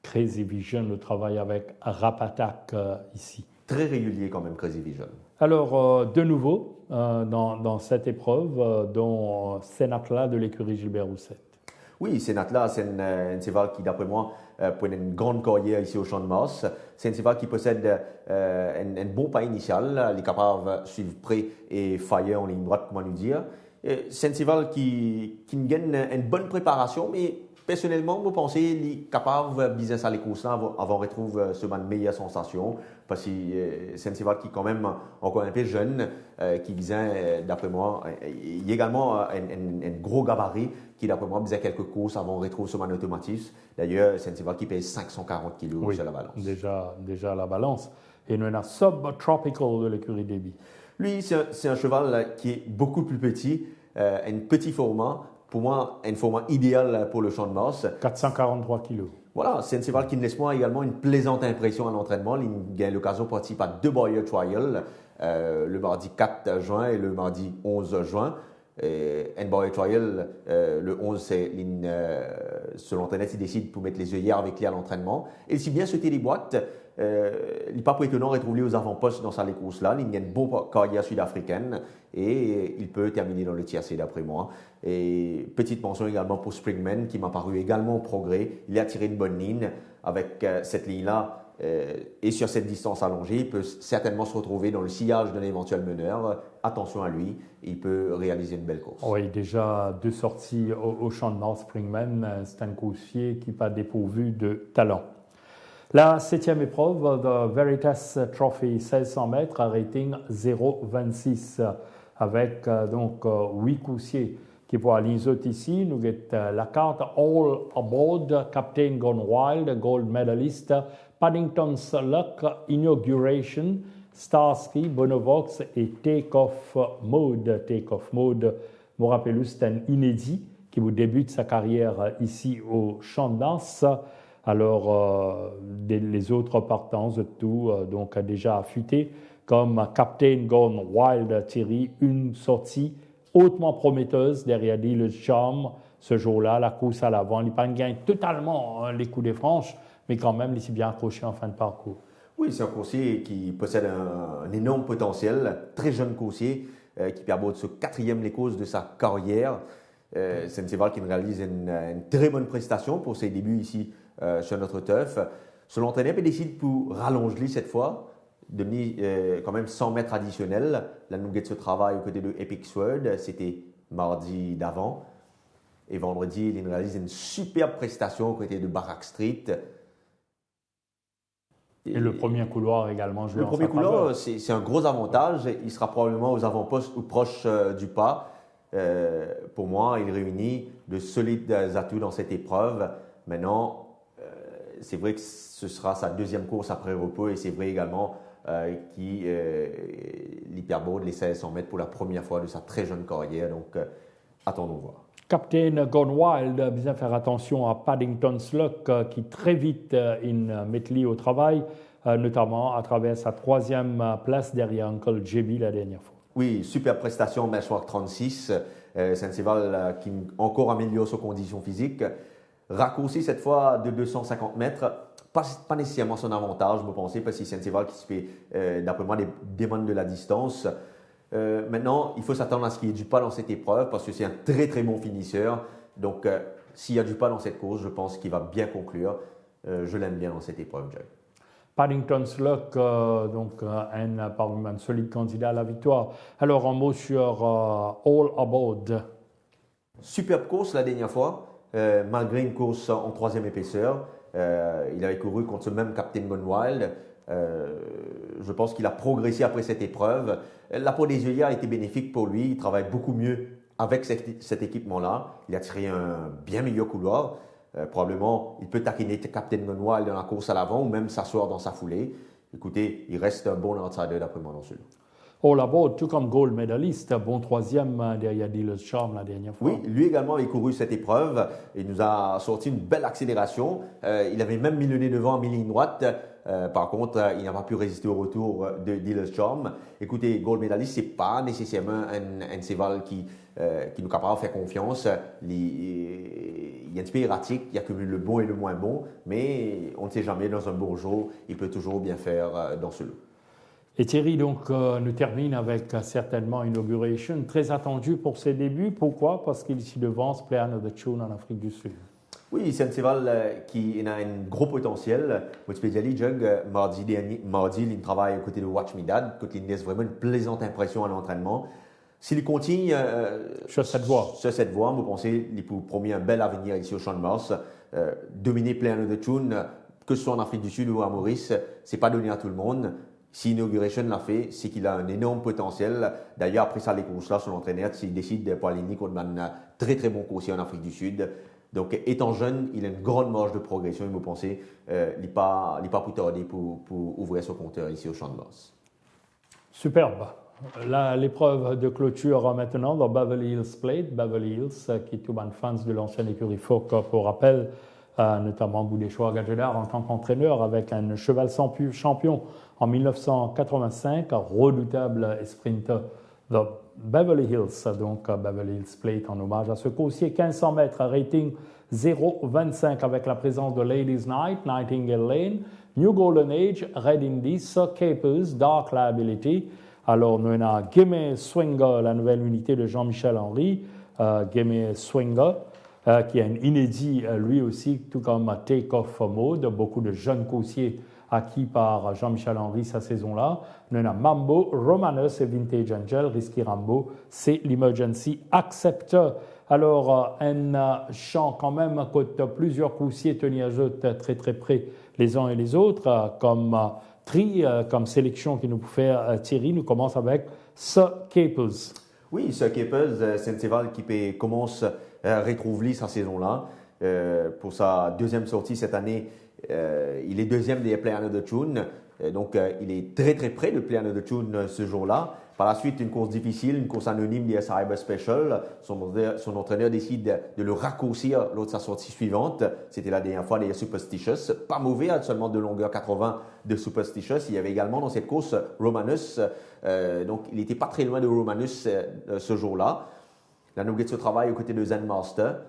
Crazy Vision, le travail avec Rap Attack ici. Très régulier quand même, Crazy Vision. Alors, de nouveau, dans cette épreuve, dont Sénatla de l'écurie Gilbert Rousset. Oui, Sénatla, c'est un cheval qui, d'après moi, pointe une grande carrière ici au Champ de Mars. C'est un cheval qui possède un bon pas initial. Il est capable de suivre près et fire en ligne droite, comment nous dire. C'est un cheval qui gagne une bonne préparation, mais personnellement, je pense qu'il est capable de business à les courses là avant de retrouver ce de meilleure sensation. Parce que c'est un cheval qui est quand même encore un peu jeune, qui vient, d'après moi, il y a également un gros gabarit qui, d'après moi, faisait quelques courses avant de retrouver ce man automatisme. D'ailleurs, c'est un cheval qui pèse 540 kg sur la balance. Déjà à la balance. Et nous avons un Subtropical de l'écurie Débit. Lui, c'est un cheval qui est beaucoup plus petit, un petit format. Pour moi, un format idéal pour le Champ de Mars. 443 kg. Voilà, c'est un cheval qui me laisse moi également une plaisante impression à l'entraînement. Il a l'occasion de participer à 2 Barrier Trials, le mardi 4 juin et le mardi 11 juin. Un Barrier Trial, le 11, c'est selon Internet, il décide pour mettre les œillères avec lui à l'entraînement. Et si bien sauter les boîtes, il n'est pas pour étonnant de retrouver aux avant-postes dans sa course-là. Il a une bonne carrière sud-africaine et il peut terminer dans le tiercé d'après moi. Et petite mention également pour Springman qui m'a paru également au progrès. Il a tiré une bonne ligne avec cette ligne-là et sur cette distance allongée. Il peut certainement se retrouver dans le sillage d'un éventuel meneur. Attention à lui, il peut réaliser une belle course. Oui, déjà 2 sorties au Champ de Mars Springman. C'est un coursier qui n'est pas dépourvu de talent. La 7e épreuve, The Veritas Trophy, 1600 mètres, à rating 0,26, avec donc 8 coursiers qui vont à l'INSOT ici. Nous avons la carte All Aboard, Captain Gone Wild, Gold Medalist, Paddington's Luck, Inauguration, Starsky, Bonovox et Take-Off Mode. Take-Off Mode, je me rappelle, c'est un inédit qui vous débute sa carrière ici au Champ de Mars. Alors, les autres partants de tout, donc déjà affûtés, comme Captain Gone Wild Thierry, une sortie hautement prometteuse derrière Dealer's Charm ce jour-là, la course à l'avant. Il ne gagne totalement les coups des franches, mais quand même, il s'est bien accroché en fin de parcours. Oui, c'est un coursier qui possède un énorme potentiel, très jeune coursier, qui perd ce 4e les courses de sa carrière. C'est un cheval qui réalise une très bonne prestation pour ses débuts ici sur notre turf. Son entraîneur décide pour rallonger cette fois, devenir quand même 100 mètres additionnels. La nous de ce travail aux côtés de Epic Sword, c'était mardi d'avant. Et vendredi, il réalise une superbe prestation aux côtés de Barak Street. Et le premier couloir également joué en sa faveur. Le premier couloir, c'est un gros avantage. Il sera probablement aux avant-postes ou proche du pas. Pour moi, il réunit de solides atouts dans cette épreuve. Maintenant, c'est vrai que ce sera sa 2e course après repos et c'est vrai également l'Hyperboard, les 1600 mètres pour la première fois de sa très jeune carrière. Donc, attendons voir. Captain Gone Wild, bien faire attention à Paddington Sluck qui très vite met lui au travail, notamment à travers sa troisième place derrière Uncle JB la dernière fois. Oui, super prestation Benchmark 36. C'est un cheval qui encore améliore ses conditions physiques. Raccourci cette fois de 250 mètres. Pas nécessairement son avantage, vous pensez, parce que c'est un cheval qui se fait, d'après moi, des demandes de la distance. Maintenant, il faut s'attendre à ce qu'il y ait du pas dans cette épreuve parce que c'est un très très bon finisseur. Donc, s'il y a du pas dans cette course, je pense qu'il va bien conclure. Je l'aime bien dans cette épreuve, Jack. Paddington Sluck, donc un solide candidat à la victoire. Alors, un mot sur All Aboard. Superbe course la dernière fois, malgré une course en troisième épaisseur. Il avait couru contre ce même Captain Gone Wild. Je pense qu'il a progressé après cette épreuve. La peau des œillets a été bénéfique pour lui. Il travaille beaucoup mieux avec cet équipement-là. Il a tiré un bien meilleur couloir. Probablement, il peut taquiner Captain Gone Wild dans la course à l'avant ou même s'asseoir dans sa foulée. Écoutez, il reste un bon outsider d'après moi dans celui-là. All Aboard, tout comme gold medaliste, bon troisième derrière Dealer's Charm la dernière fois. Oui, lui également avait couru cette épreuve. Il nous a sorti une belle accélération. Il avait même mis le nez devant en mi-ligne droite. Par contre, il n'a pas pu résister au retour de Dealer's Charm. Écoutez, gold medaliste, c'est pas nécessairement un cheval qui nous capable de faire confiance. Il est un petit peu erratique, il accumule le bon et le moins bon, mais on ne sait jamais, dans un beau jour, il peut toujours bien faire dans ce lot. Et Thierry donc nous termine avec certainement Inauguration, très attendu pour ses débuts. Pourquoi? Parce qu'il s'y devance Play Another Tune en Afrique du Sud. Oui, c'est un cheval qui a un gros potentiel. Votre spécialiste, Jug, mardi, il travaille aux côtés de Watch Me Dad, qui laisse vraiment une plaisante impression à l'entraînement. S'il continue sur cette voie, vous pensez qu'il peut promettre un bel avenir ici au Champ de Mars. Dominer Play Another Tune, que ce soit en Afrique du Sud ou à Maurice, c'est pas donné à tout le monde. Si Inauguration l'a fait, c'est qu'il a un énorme potentiel. D'ailleurs, après ça, les courses-là, son entraîneur, s'il décide de pas aligner contre un très très bon coursier en Afrique du Sud. Donc, étant jeune, il a une grande marge de progression. Et vous pensez, il n'est pas plus tardé pour ouvrir son compteur ici au Champ de Mars. Superbe. L'épreuve de clôture maintenant dans Beverly Hills Plate. Beverly Hills, qui est tout un fans de l'ancienne écurie Fouque, pour rappel, notamment Boudéchois Gadjedar en tant qu'entraîneur avec un cheval sans champion en 1985, redoutable sprinter de Beverly Hills, donc Beverly Hills Plate en hommage à ce coursier. 1500 mètres, rating 0,25 avec la présence de Ladies Night, Nightingale Lane, New Golden Age, Red Indies, Sir Capers, Dark Liability. Alors, nous avons Gimme Swinger, la nouvelle unité de Jean-Michel Henry, Gimme Swinger, qui a un inédit lui aussi, tout comme Take Off Mode, beaucoup de jeunes coursiers acquis par Jean-Michel Henry cette saison-là. Nous avons Mambo, Romanus et Vintage Angel, Risky Rambo, c'est l'Emergency Acceptor. Alors, un champ quand même, côté plusieurs coursiers tenir très très près les uns et les autres, comme comme sélection qui nous peut faire Thierry. Nous commençons avec Sir Capers. Oui, Sir Capers, c'est un cheval qui commence à retrouver sa saison-là. Pour sa deuxième sortie cette année, il est deuxième des Play Another Tune. Donc, il est très très près de Play Another Tune ce jour-là. Par la suite, une course difficile, une course anonyme des Cyber Special. Son entraîneur décide de le raccourcir lors de sa sortie suivante. C'était la dernière fois des Superstitious. Pas mauvais, seulement de longueur 80 de Superstitious. Il y avait également dans cette course Romanus. Donc, il n'était pas très loin de Romanus ce jour-là. La Nugget se travaille aux côtés de Zen Master.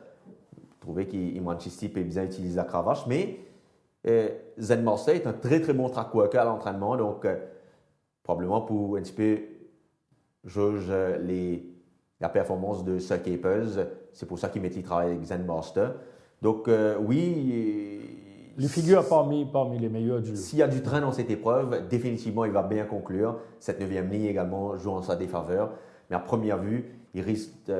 Vous trouvez qu'il peut bien utiliser la cravache, mais Zen Master est un très très bon track worker à l'entraînement. Donc, probablement pour un petit peu juge la performance de Sir Capers. C'est pour ça qu'il met le travail avec Zen Master. Donc, oui. Il figure parmi les meilleurs du lot. S'il y a du train dans cette épreuve, définitivement, il va bien conclure. Cette 9e ligne également joue en sa défaveur. Mais à première vue, il risque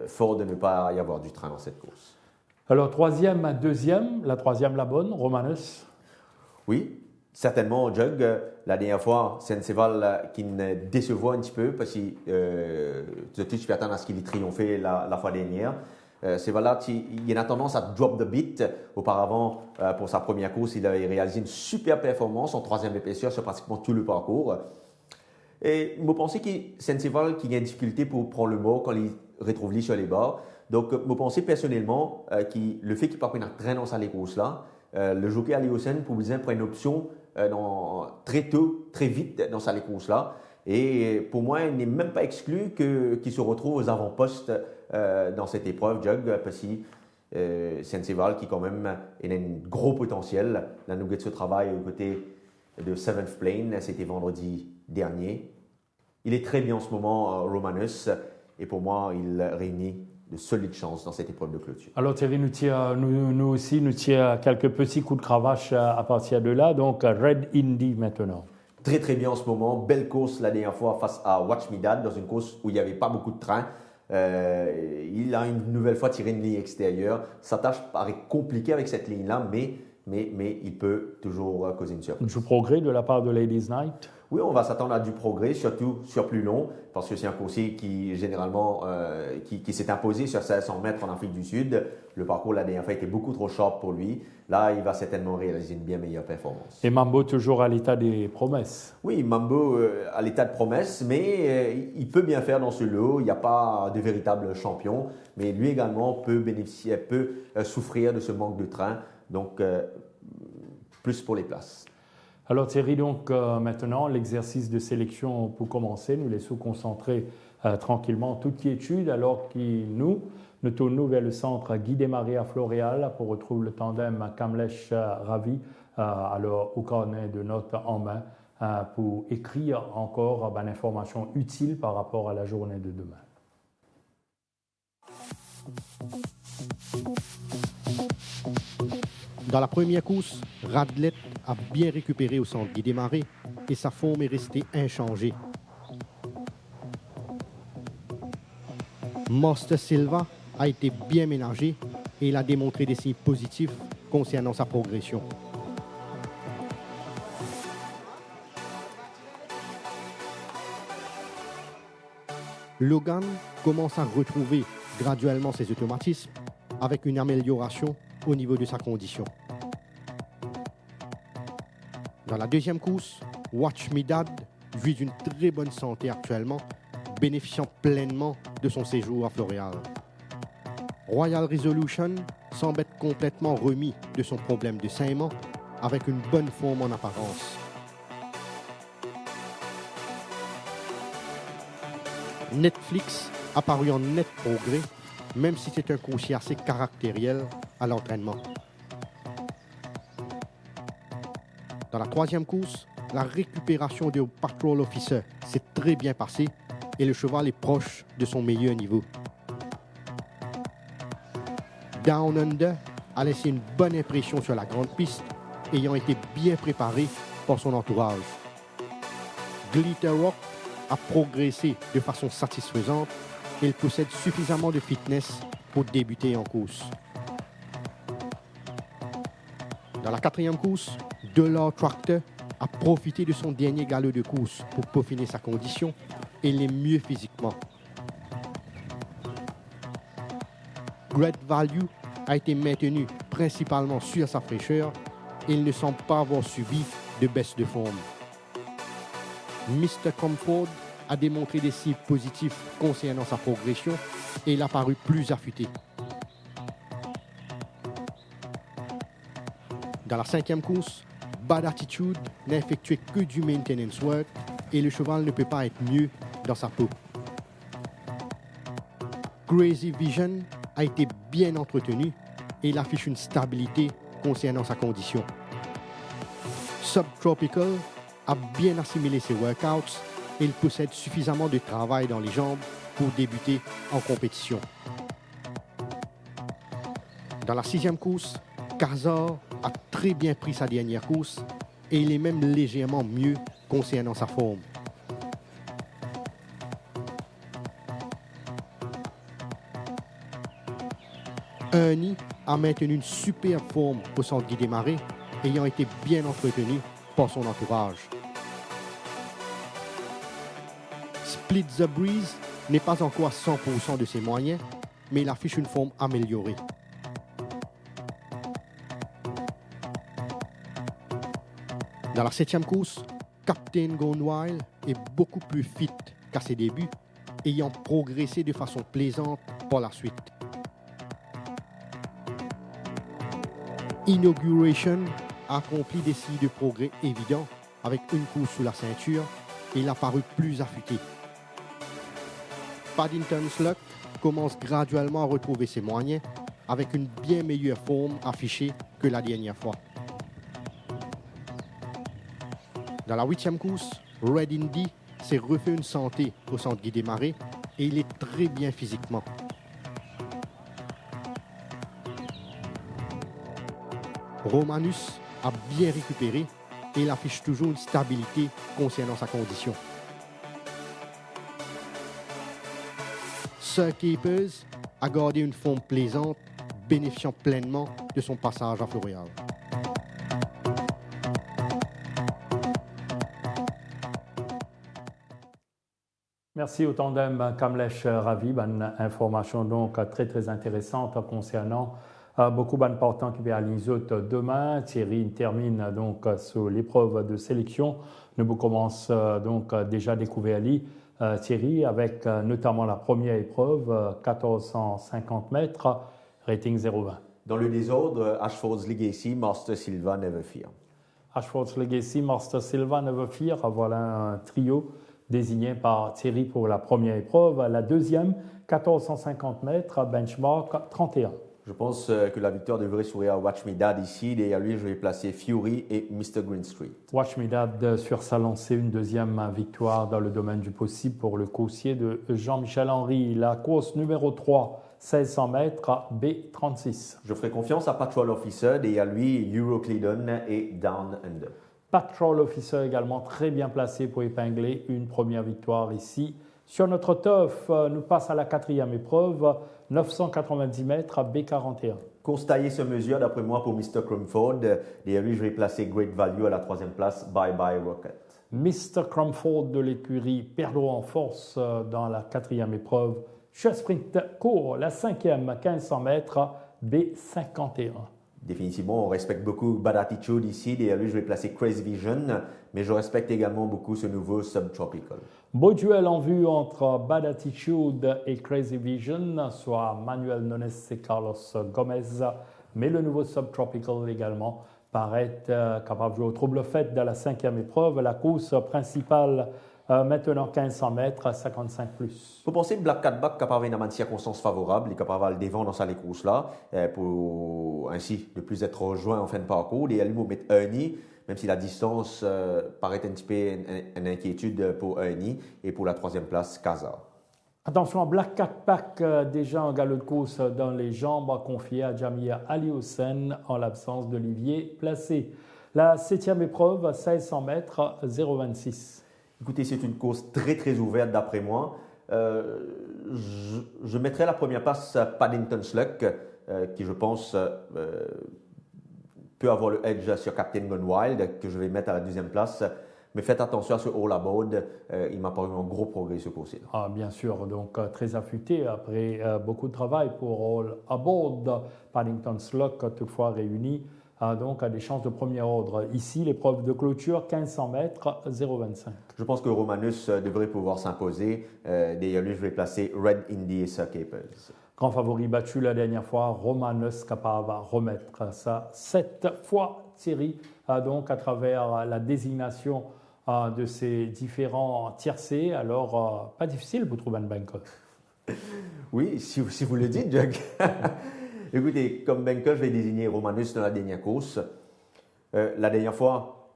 fort de ne pas y avoir du train dans cette course. Alors, troisième, deuxième, la troisième la bonne, Romanus. Oui. Certainement, Jug, la dernière fois, c'est un cheval qui nous décevoit un petit peu parce que tu peux attendre à ce qu'il ait triomphé la fois dernière. Cheval-là, il a tendance à drop the beat. Auparavant, pour sa première course, il avait réalisé une super performance en troisième épaisseur sur pratiquement tout le parcours. Et vous pensez que c'est un cheval qui a une difficulté pour prendre le mot quand il retrouve lui sur les bords. Donc, je pense personnellement le fait qu'il ne prenne un train dans cette course-là, le jockey Aliosen pour besoin prendre une option très tôt, très vite dans cette course-là. Et pour moi, il n'est même pas exclu qu'il se retrouve aux avant-postes dans cette épreuve, Jug, parce que Senseval qui quand même a un gros potentiel. La Nugget se travaille aux côtés de Seventh Plane, c'était vendredi dernier. Il est très bien en ce moment, Romanus, et pour moi, il réunit de solides chances dans cette épreuve de clôture. Alors Thierry, nous aussi, nous tirons quelques petits coups de cravache à partir de là, donc Red Indy maintenant. Très très bien en ce moment, belle course la dernière fois face à Watch Me Dad, dans une course où il n'y avait pas beaucoup de trains. Il a une nouvelle fois tiré une ligne extérieure. Sa tâche paraît compliquée avec cette ligne-là, mais il peut toujours causer une surprise. Du progrès de la part de Ladies Night? Oui, on va s'attendre à du progrès, surtout sur plus long, parce que c'est un coursier qui généralement qui s'est imposé sur 500 mètres en Afrique du Sud. Le parcours la dernière fois était beaucoup trop short pour lui. Là, il va certainement réaliser une bien meilleure performance. Et Mambo toujours à l'état des promesses? Oui, Mambo à l'état de promesse, mais il peut bien faire dans ce lot. Il n'y a pas de véritable champion, mais lui également peut souffrir de ce manque de train. Donc, plus pour les places. Alors Thierry, donc maintenant, l'exercice de sélection pour commencer, nous laissons concentrer tranquillement toute quiétude alors que nous tournons vers le centre Guy Desmarais à Floréal pour retrouver le tandem Kamlesh Ravi alors au cornet de notes en main pour écrire encore l'information utile par rapport à la journée de demain. Dans la première course, Radlet a bien récupéré au centre Guy Desmarais et sa forme est restée inchangée. Master Silva a été bien ménagé et il a démontré des signes positifs concernant sa progression. Logan commence à retrouver graduellement ses automatismes avec une amélioration au niveau de sa condition. Dans la deuxième course, Watch Me Dad vit d'une très bonne santé actuellement, bénéficiant pleinement de son séjour à Floréal. Royal Resolution semble être complètement remis de son problème de saignement avec une bonne forme en apparence. Netflix a paru en net progrès, même si c'est un coursier assez caractériel à l'entraînement. Dans la troisième course, la récupération du Patrol Officer s'est très bien passée et le cheval est proche de son meilleur niveau. Down Under a laissé une bonne impression sur la grande piste, ayant été bien préparé par son entourage. Glitter Rock a progressé de façon satisfaisante et il possède suffisamment de fitness pour débuter en course. Dans la quatrième course, Dollar Tractor a profité de son dernier galop de course pour peaufiner sa condition et il est mieux physiquement. Great Value a été maintenu principalement sur sa fraîcheur et il ne semble pas avoir subi de baisse de forme. Mr. Comfort a démontré des signes positifs concernant sa progression et il a paru plus affûté. Dans la cinquième course, Bad Attitude n'a effectué que du maintenance work et le cheval ne peut pas être mieux dans sa peau. Crazy Vision a été bien entretenu et il affiche une stabilité concernant sa condition. Subtropical a bien assimilé ses workouts et il possède suffisamment de travail dans les jambes pour débuter en compétition. Dans la sixième course, Kazar a très bien pris sa dernière course et il est même légèrement mieux concernant sa forme. Ernie a maintenu une superbe forme au centre Guy Desmarais, ayant été bien entretenu par son entourage. Split the Breeze n'est pas encore à 100% de ses moyens, mais il affiche une forme améliorée. Dans la septième course, Captain Gone Wild est beaucoup plus fit qu'à ses débuts, ayant progressé de façon plaisante par la suite. Inauguration a accompli des signes de progrès évidents avec une course sous la ceinture et il a paru plus affûté. Paddington's Luck commence graduellement à retrouver ses moyens avec une bien meilleure forme affichée que la dernière fois. Dans la 8e course, Red Indy s'est refait une santé au centre Guy Desmarais et il est très bien physiquement. Romanus a bien récupéré et il affiche toujours une stabilité concernant sa condition. Sir Capers a gardé une forme plaisante, bénéficiant pleinement de son passage à Floréal. Merci au tandem Kamlesh Ravi. Une information donc très intéressante concernant beaucoup d'importants qui va à l'INSOT demain. Thierry termine donc sur l'épreuve de sélection. Nous commençons donc déjà découvert Thierry avec notamment la première épreuve 1450 mètres, rating 0,20. Dans le désordre, Ashford's Legacy, Master Silva, Never Fear. Ashford's Legacy, Master Silva, Never Fear. Voilà un trio désigné par Thierry pour la première épreuve. La deuxième, 1450 mètres, benchmark 31. Je pense que la victoire devrait sourire à Watch Me Dad ici. Derrière lui, je vais placer Fury et Mr. Green Street. Watch Me Dad sur sa lancée, une deuxième victoire dans le domaine du possible pour le coursier de Jean-Michel Henry. La course numéro 3, 1600 mètres, B36. Je ferai confiance à Patrol Officer. Derrière lui, Euroclidon et Down Under. Patrol Officer également très bien placé pour épingler une première victoire ici. Sur notre turf, nous passons à la quatrième épreuve, 990 mètres à B41. Course taillée se mesure d'après moi pour Mr. Crumford. Derrière lui, je vais placer Great Value à la troisième place, Bye Bye Rocket. Mr. Crumford de l'écurie perdra en force dans la quatrième épreuve. Sur sprint court, la cinquième, 1500 mètres, B51. Définitivement, on respecte beaucoup Bad Attitude ici. Derrière lui, je vais placer Crazy Vision, mais je respecte également beaucoup ce nouveau Subtropical. Beau duel en vue entre Bad Attitude et Crazy Vision, soit Manuel Nunes et Carlos Gomez, mais le nouveau Subtropical également paraît capable de jouer au trouble fait dans la cinquième épreuve. La course principale maintenant 1500 mètres à 55+. Il faut penser que Black Catback capable d'avoir une circonstance favorable, il est capable de le défendre dans cette course-là, pour ainsi de plus être rejoint en fin de parcours. Et à lui, vous mettre Ernie, même si la distance paraît un petit peu une inquiétude pour Ernie, et pour la troisième place, Casa. Attention à Black Catback, déjà en galop de course dans les jambes, confié à Jamia Ali Hossein en l'absence d'Olivier Placé. La septième épreuve, 1600 mètres, 0,26. Écoutez, c'est une course très ouverte d'après moi. Je mettrai la première place à Paddington's Luck, qui je pense peut avoir le edge sur Captain Gone Wild, que je vais mettre à la deuxième place. Mais faites attention à ce All Aboard, il m'a paru un gros progrès ce coursier. Ah, bien sûr, donc très affûté après beaucoup de travail pour All Aboard. Paddington's Luck toutefois réuni. Donc, à des chances de premier ordre. Ici, l'épreuve de clôture, 1500 mètres, 0,25. Je pense que Romanus devrait pouvoir s'imposer. Derrière lui, je vais placer Red Indy et Sir Capers. Grand favori battu la dernière fois, Romanus capable de remettre ça 7 fois. Thierry, donc, à travers la désignation de ces différents tiercés. Alors, pas difficile pour trouver un banker. Oui, si vous le dites, Jug. Écoutez, comme banker, je vais désigner Romanus dans la dernière course. La dernière fois,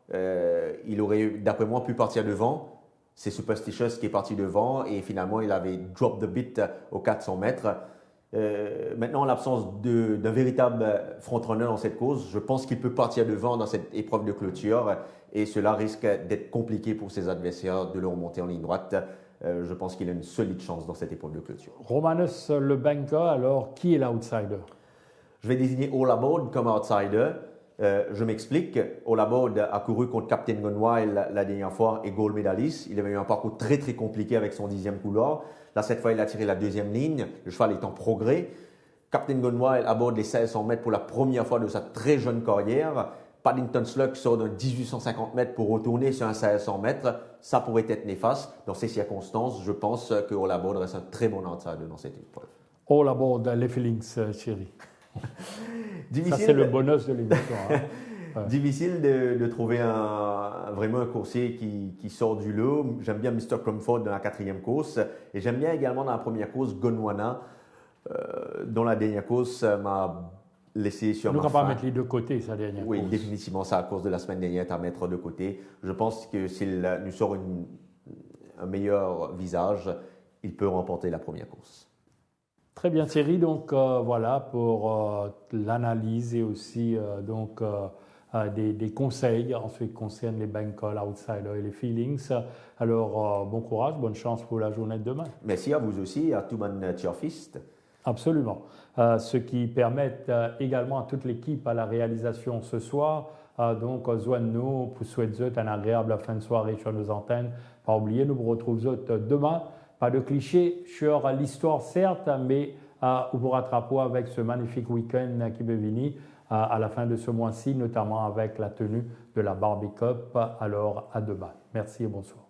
il aurait, d'après moi, pu partir devant. C'est Superstitious qui est parti devant et finalement, il avait drop the beat aux 400 mètres. Maintenant, en l'absence d'un véritable frontrunner dans cette course, je pense qu'il peut partir devant dans cette épreuve de clôture et cela risque d'être compliqué pour ses adversaires de le remonter en ligne droite. Je pense qu'il a une solide chance dans cette épreuve de clôture. Romanus, le banker, alors qui est l'outsider? Je vais désigner All Aboard comme outsider. Je m'explique. All Aboard a couru contre Captain Gone Wild la dernière fois et gold medalist. Il avait eu un parcours très compliqué avec son 10e couloir. Là, cette fois, il a tiré la deuxième ligne. Le cheval est en progrès. Captain Gone Wild aborde les 1600 mètres pour la première fois de sa très jeune carrière. Paddington's Luck sort d'un 1850 mètres pour retourner sur un 1600 mètres. Ça pourrait être néfaste. Dans ces circonstances, je pense que All Aboard reste un très bon outsider dans cette épreuve. All Aboard, les feelings, Thierry. Ça, c'est le bonus de l'émission. Hein. Ouais. Difficile de trouver vraiment un coursier qui sort du lot. J'aime bien Mr. Crumford dans la 4e course et j'aime bien également dans la première course Gondwana, dont la dernière course m'a laissé sur ma faim. Nous ne pouvons pas mettre les deux côtés, sa dernière course. Oui, définitivement, c'est la course de la semaine dernière à mettre de côté. Je pense que s'il nous sort un meilleur visage, il peut remporter la première course. Très bien Thierry, donc voilà pour l'analyse et aussi des conseils en ce qui concerne les bank call, outsiders et les feelings. Alors bon courage, bonne chance pour la journée de demain. Merci à vous aussi, à tout le monde Turfiste. Absolument. Ce qui permet également à toute l'équipe à la réalisation ce soir. Donc, nous pour souhaiter une agréable fin de soirée sur nos antennes. Pas oublier, nous vous retrouvons demain. Pas de clichés sur l'histoire, certes, mais vous vous rattrapez avec ce magnifique week-end qui peut venir à la fin de ce mois-ci, notamment avec la tenue de la Barbie Cup. Alors, à demain. Merci et bonsoir.